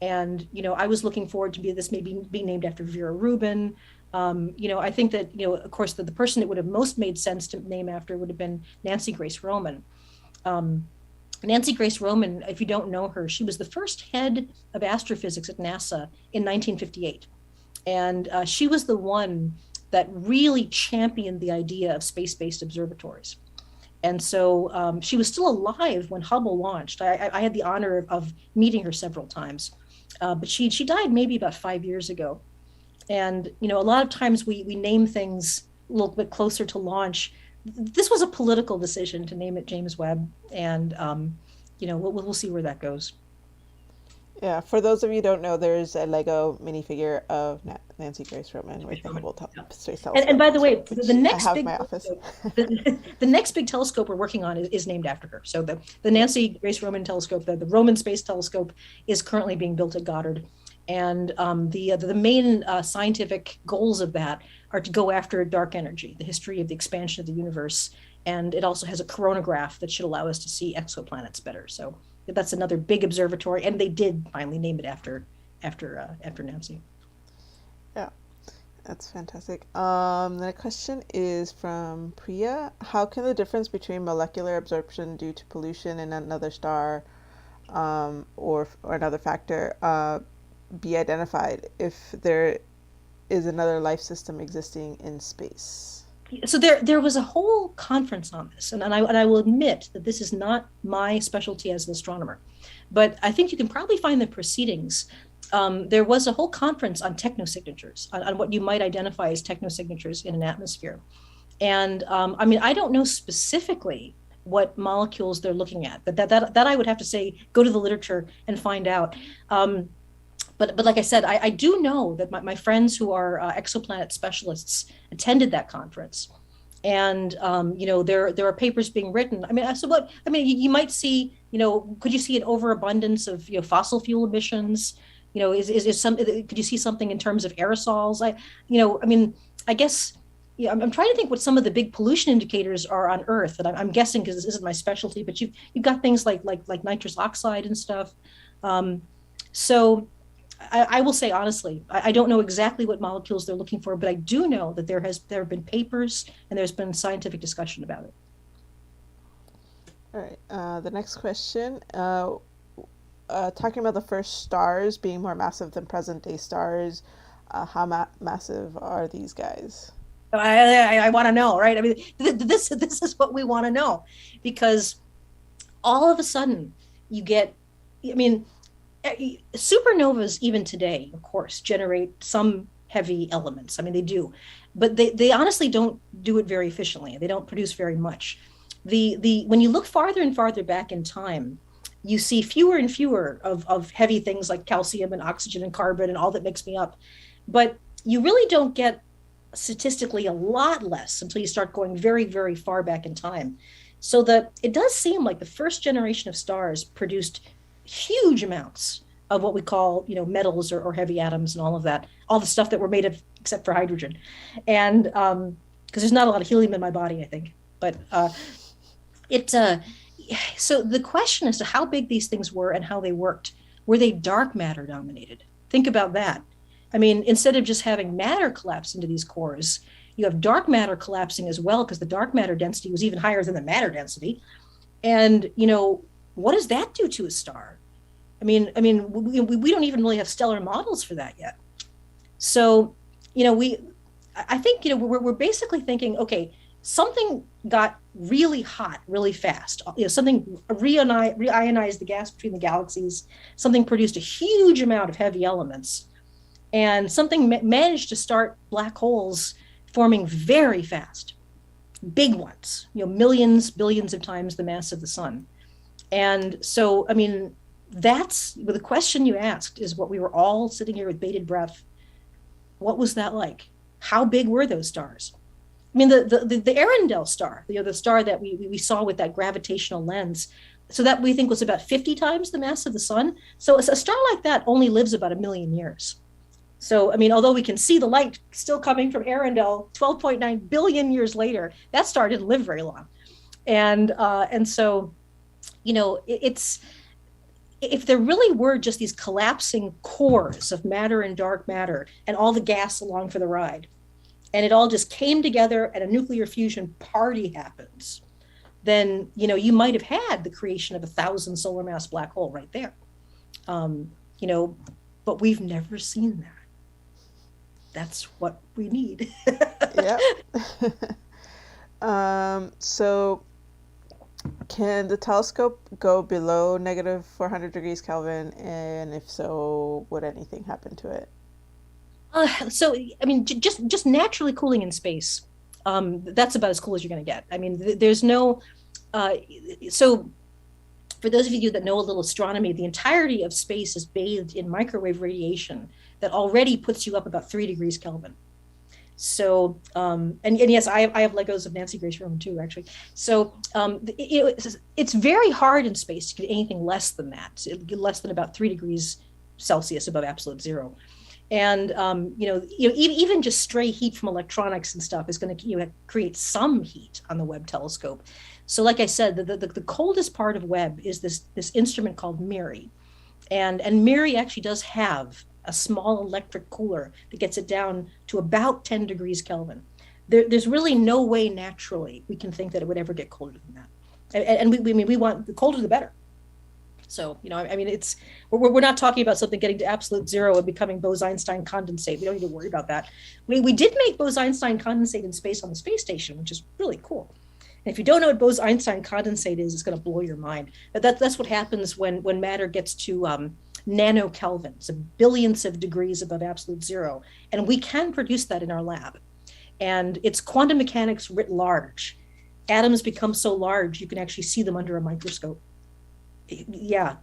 And, I was looking forward to this maybe being named after Vera Rubin. I think that, of course, the person it would have most made sense to name after would have been Nancy Grace Roman. Nancy Grace Roman, if you don't know her, she was the first head of astrophysics at NASA in 1958. And she was the one that really championed the idea of space-based observatories. And so she was still alive when Hubble launched. I had the honor of meeting her several times, but she died maybe about 5 years ago. And, a lot of times we name things a little bit closer to launch. This was a political decision to name it James Webb, and, we'll see where that goes. Yeah, for those of you who don't know, there's a Lego minifigure of Nancy Grace Roman with the Hubble Space Telescope. And by the way, the next I have big my office. the next big telescope we're working on is named after her. So the Nancy Grace Roman telescope, the Roman Space Telescope, is currently being built at Goddard. And the main scientific goals of that are to go after dark energy, the history of the expansion of the universe. And it also has a coronagraph that should allow us to see exoplanets better. So that's another big observatory, and they did finally name it after Nancy. Yeah, that's fantastic. The question is from Priya. How can the difference between molecular absorption due to pollution in another star or another factor be identified if there is another life system existing in space? So there was a whole conference on this, and I will admit that this is not my specialty as an astronomer, but I think you can probably find the proceedings. There was a whole conference on technosignatures, on what you might identify as technosignatures in an atmosphere. And I mean, I don't know specifically what molecules they're looking at. That I would have to say, go to the literature and find out. But like I said, I do know that my friends who are exoplanet specialists attended that conference. And there are papers being written. I mean, so what? I mean, you might see, could you see an overabundance of fossil fuel emissions? Could you see something in terms of aerosols? I mean, I guess. Yeah, I'm trying to think what some of the big pollution indicators are on Earth, and I'm guessing because this isn't my specialty. But you've got things like nitrous oxide and stuff. So I will say honestly, I don't know exactly what molecules they're looking for, but I do know that there have been papers and there's been scientific discussion about it. All right. The next question, talking about the first stars being more massive than present-day stars, how massive are these guys? I want to know, right? I mean, this is what we want to know, because all of a sudden you get, I mean, supernovas even today, of course, generate some heavy elements. I mean, they do, but they honestly don't do it very efficiently. They don't produce very much. When you look farther and farther back in time, you see fewer and fewer of heavy things like calcium and oxygen and carbon and all that makes me up. But you really don't get statistically a lot less until you start going very, very far back in time. So it does seem like the first generation of stars produced huge amounts of what we call, metals or heavy atoms and all of that, all the stuff that we're made of except for hydrogen. And because there's not a lot of helium in my body, I think. But so the question as to how big these things were and how they worked, were they dark matter dominated? Think about that. I mean, instead of just having matter collapse into these cores, you have dark matter collapsing as well, because the dark matter density was even higher than the matter density. And, what does that do to a star? I mean, we don't even really have stellar models for that yet. So, I think, we're basically thinking, okay, something got really hot really fast. Something reionized the gas between the galaxies. Something produced a huge amount of heavy elements. And something managed to start black holes forming very fast, big ones, millions, billions of times the mass of the sun. And so, I mean, that's the question you asked, is what we were all sitting here with bated breath. What was that like? How big were those stars? I mean, the Arundel star, the star that we saw with that gravitational lens, so that we think was about 50 times the mass of the sun. So a star like that only lives about 1 million years. So, I mean, although we can see the light still coming from Arundel 12.9 billion years later, that star didn't live very long. And so, it's, if there really were just these collapsing cores of matter and dark matter and all the gas along for the ride, and it all just came together and a nuclear fusion party happens, then, you might have had the creation of 1,000 solar mass black hole right there. But we've never seen that. That's what we need. Yeah. So can the telescope go below negative 400 degrees Kelvin? And if so, would anything happen to it? So, I mean, just naturally cooling in space, that's about as cool as you're going to get. I mean, there's no, so for those of you that know a little astronomy, the entirety of space is bathed in microwave radiation that already puts you up about 3 degrees Kelvin. So, and yes, I have Legos of Nancy Grace room too, actually. So it's very hard in space to get anything less than that, less than about 3 degrees Celsius above absolute zero. And, even just stray heat from electronics and stuff is going to create some heat on the Webb telescope. So like I said, the coldest part of Webb is this instrument called MIRI. And MIRI actually does have a small electric cooler that gets it down to about 10 degrees Kelvin. There's really no way naturally we can think that it would ever get colder than that. And we want the colder the better. So, I mean, we're not talking about something getting to absolute zero and becoming Bose-Einstein condensate. We don't need to worry about that. We did make Bose-Einstein condensate in space on the space station, which is really cool. And if you don't know what Bose-Einstein condensate is, it's going to blow your mind. But that's what happens when matter gets to nanokelvin, so billions of degrees above absolute zero. And we can produce that in our lab. And it's quantum mechanics writ large. Atoms become so large, you can actually see them under a microscope. Yeah,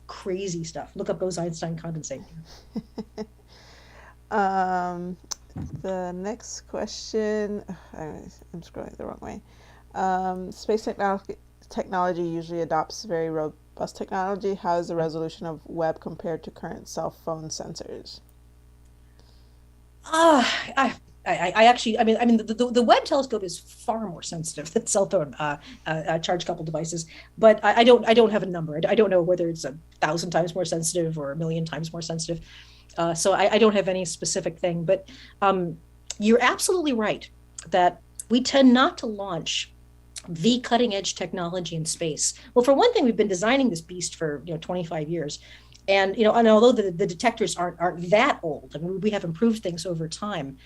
crazy stuff. Look up Bose-Einstein condensate. The next question, I'm scrolling the wrong way. Space technology usually adopts very robust technology. How is the resolution of Webb compared to current cell phone sensors? I actually, the Webb telescope is far more sensitive than cell phone charge coupled devices, but I don't have a number. I don't know whether it's 1,000 times more sensitive or 1,000,000 times more sensitive. So I don't have any specific thing, but you're absolutely right that we tend not to launch the cutting edge technology in space. Well, for one thing, we've been designing this beast for 25 years. And and although the detectors aren't that old, I mean, we have improved things over time.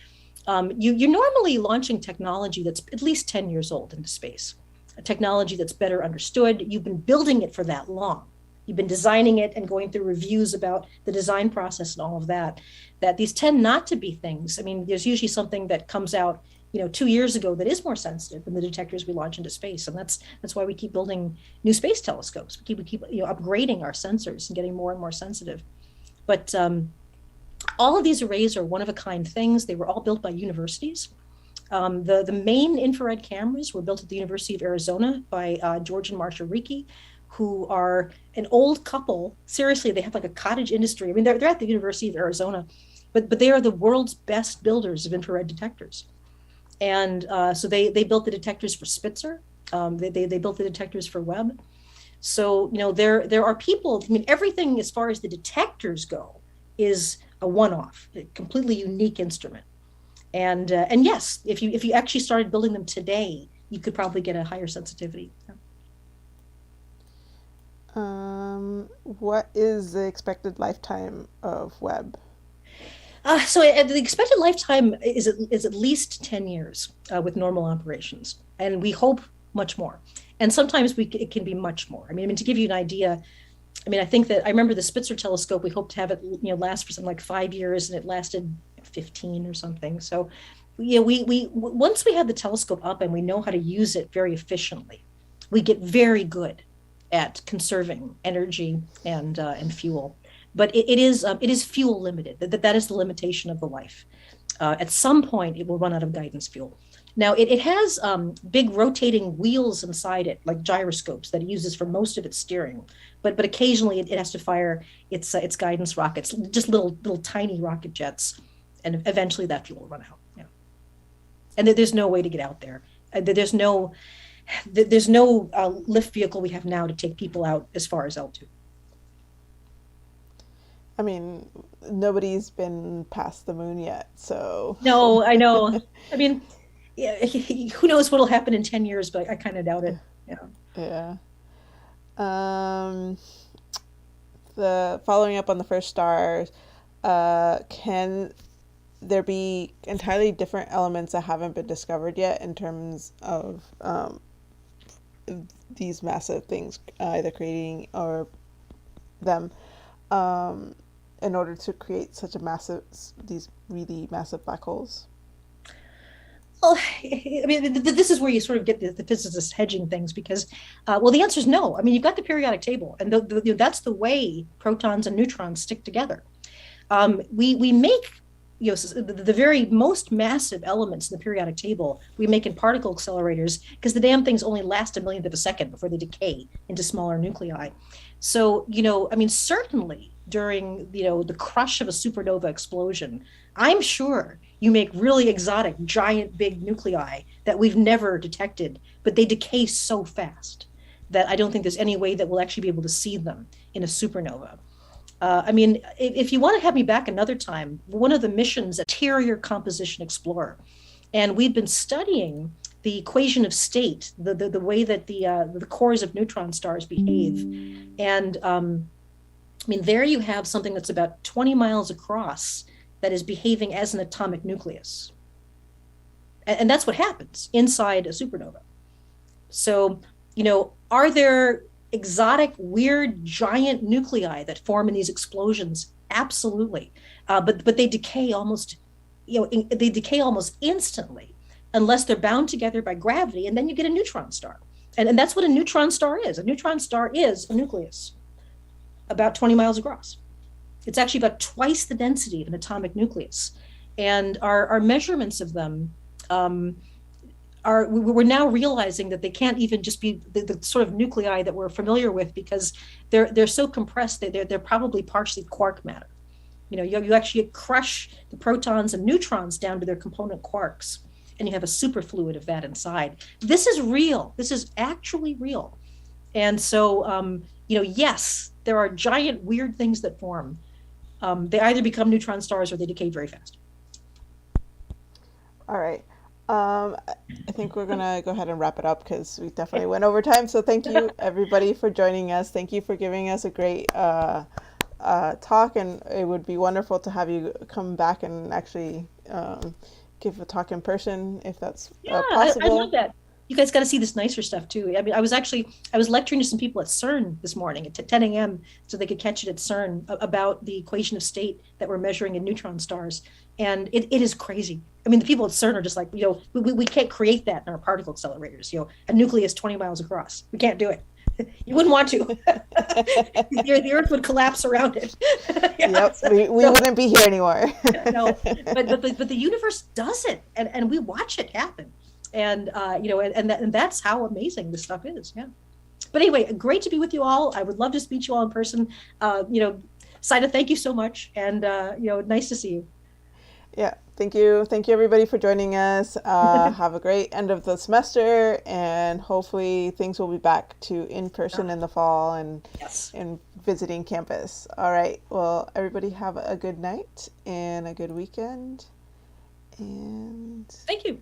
You're normally launching technology that's at least 10 years old into space, a technology that's better understood. You've been building it for that long. You've been designing it and going through reviews about the design process and all of that, that these tend not to be things. I mean, there's usually something that comes out 2 years ago that is more sensitive than the detectors we launch into space. And that's why we keep building new space telescopes. We keep upgrading our sensors and getting more and more sensitive. But all of these arrays are one-of-a-kind things. They were all built by universities. The main infrared cameras were built at the University of Arizona by George and Marcia Ricci, who are an old couple. Seriously, they have like a cottage industry. I mean, they're at the University of Arizona, but they are the world's best builders of infrared detectors. And so they built the detectors for Spitzer. They built the detectors for Webb. So there are people. I mean, everything as far as the detectors go is a one-off, a completely unique instrument. And yes, if you actually started building them today, you could probably get a higher sensitivity. What is the expected lifetime of Webb? So the expected lifetime is at least 10 years with normal operations, and we hope much more. And sometimes it can be much more. I mean, to give you an idea, I remember the Spitzer telescope. We hope to have it, last for something like 5 years, and it lasted 15 or something. So, we once we have the telescope up and we know how to use it very efficiently, we get very good at conserving energy and fuel. But it is fuel limited. That is the limitation of the life. At some point, it will run out of guidance fuel. Now, it has big rotating wheels inside it, like gyroscopes, that it uses for most of its steering. But occasionally, it has to fire its guidance rockets, just little tiny rocket jets, and eventually that fuel will run out. Yeah. And there's no way to get out there. There's no lift vehicle we have now to take people out as far as L2. I mean, nobody's been past the moon yet, so. No, I know. I mean, yeah, who knows what'll happen in 10 years, but I kind of doubt it. Yeah. Yeah. The following up on the first stars, can there be entirely different elements that haven't been discovered yet in terms of these massive things, either creating or them, in order to create these really massive black holes? Well, I mean, this is where you sort of get the physicists hedging things because, the answer is no. I mean, you've got the periodic table, and that's the way protons and neutrons stick together. We make the very most massive elements in the periodic table we make in particle accelerators because the damn things only last a millionth of a second before they decay into smaller nuclei. So, certainly during, the crush of a supernova explosion, I'm sure you make really exotic, giant, big nuclei that we've never detected, but they decay so fast that I don't think there's any way that we'll actually be able to see them in a supernova. If you want to have me back another time, one of the missions, Interior Composition Explorer, and we've been studying the equation of state, the way that the cores of neutron stars behave. And I mean, there you have something that's about 20 miles across that is behaving as an atomic nucleus. And that's what happens inside a supernova. So, are there exotic, weird, giant nuclei that form in these explosions? Absolutely. But they decay almost, they decay almost instantly unless they're bound together by gravity, and then you get a neutron star. And that's what a neutron star is. A neutron star is a nucleus about 20 miles across. It's actually about twice the density of an atomic nucleus. And our measurements of them we're now realizing that they can't even just be the sort of nuclei that we're familiar with, because they're so compressed that they're probably partially quark matter. You actually crush the protons and neutrons down to their component quarks, and you have a superfluid of that inside. This is real. This is actually real. And so, yes, there are giant weird things that form. They either become neutron stars or they decay very fast. All right. I think we're going to go ahead and wrap it up because we definitely went over time. So thank you, everybody, for joining us. Thank you for giving us a great talk. And it would be wonderful to have you come back and actually give a talk in person if that's possible. I love that. You guys got to see this nicer stuff too. I mean, I was lecturing to some people at CERN this morning at 10 a.m. so they could catch it at CERN about the equation of state that we're measuring in neutron stars. And it is crazy. I mean, the people at CERN are just like, we can't create that in our particle accelerators. A nucleus 20 miles across. We can't do it. You wouldn't want to. The Earth would collapse around it. We wouldn't be here anymore. No, but the universe does it, and we watch it happen. And and that's how amazing this stuff is. Yeah. But anyway, great to be with you all. I would love to meet you all in person. Saida, thank you so much, and nice to see you. Yeah, thank you everybody for joining us. Have a great end of the semester, and hopefully things will be back to in person in the fall and visiting campus. All right. Well, everybody have a good night and a good weekend. And thank you.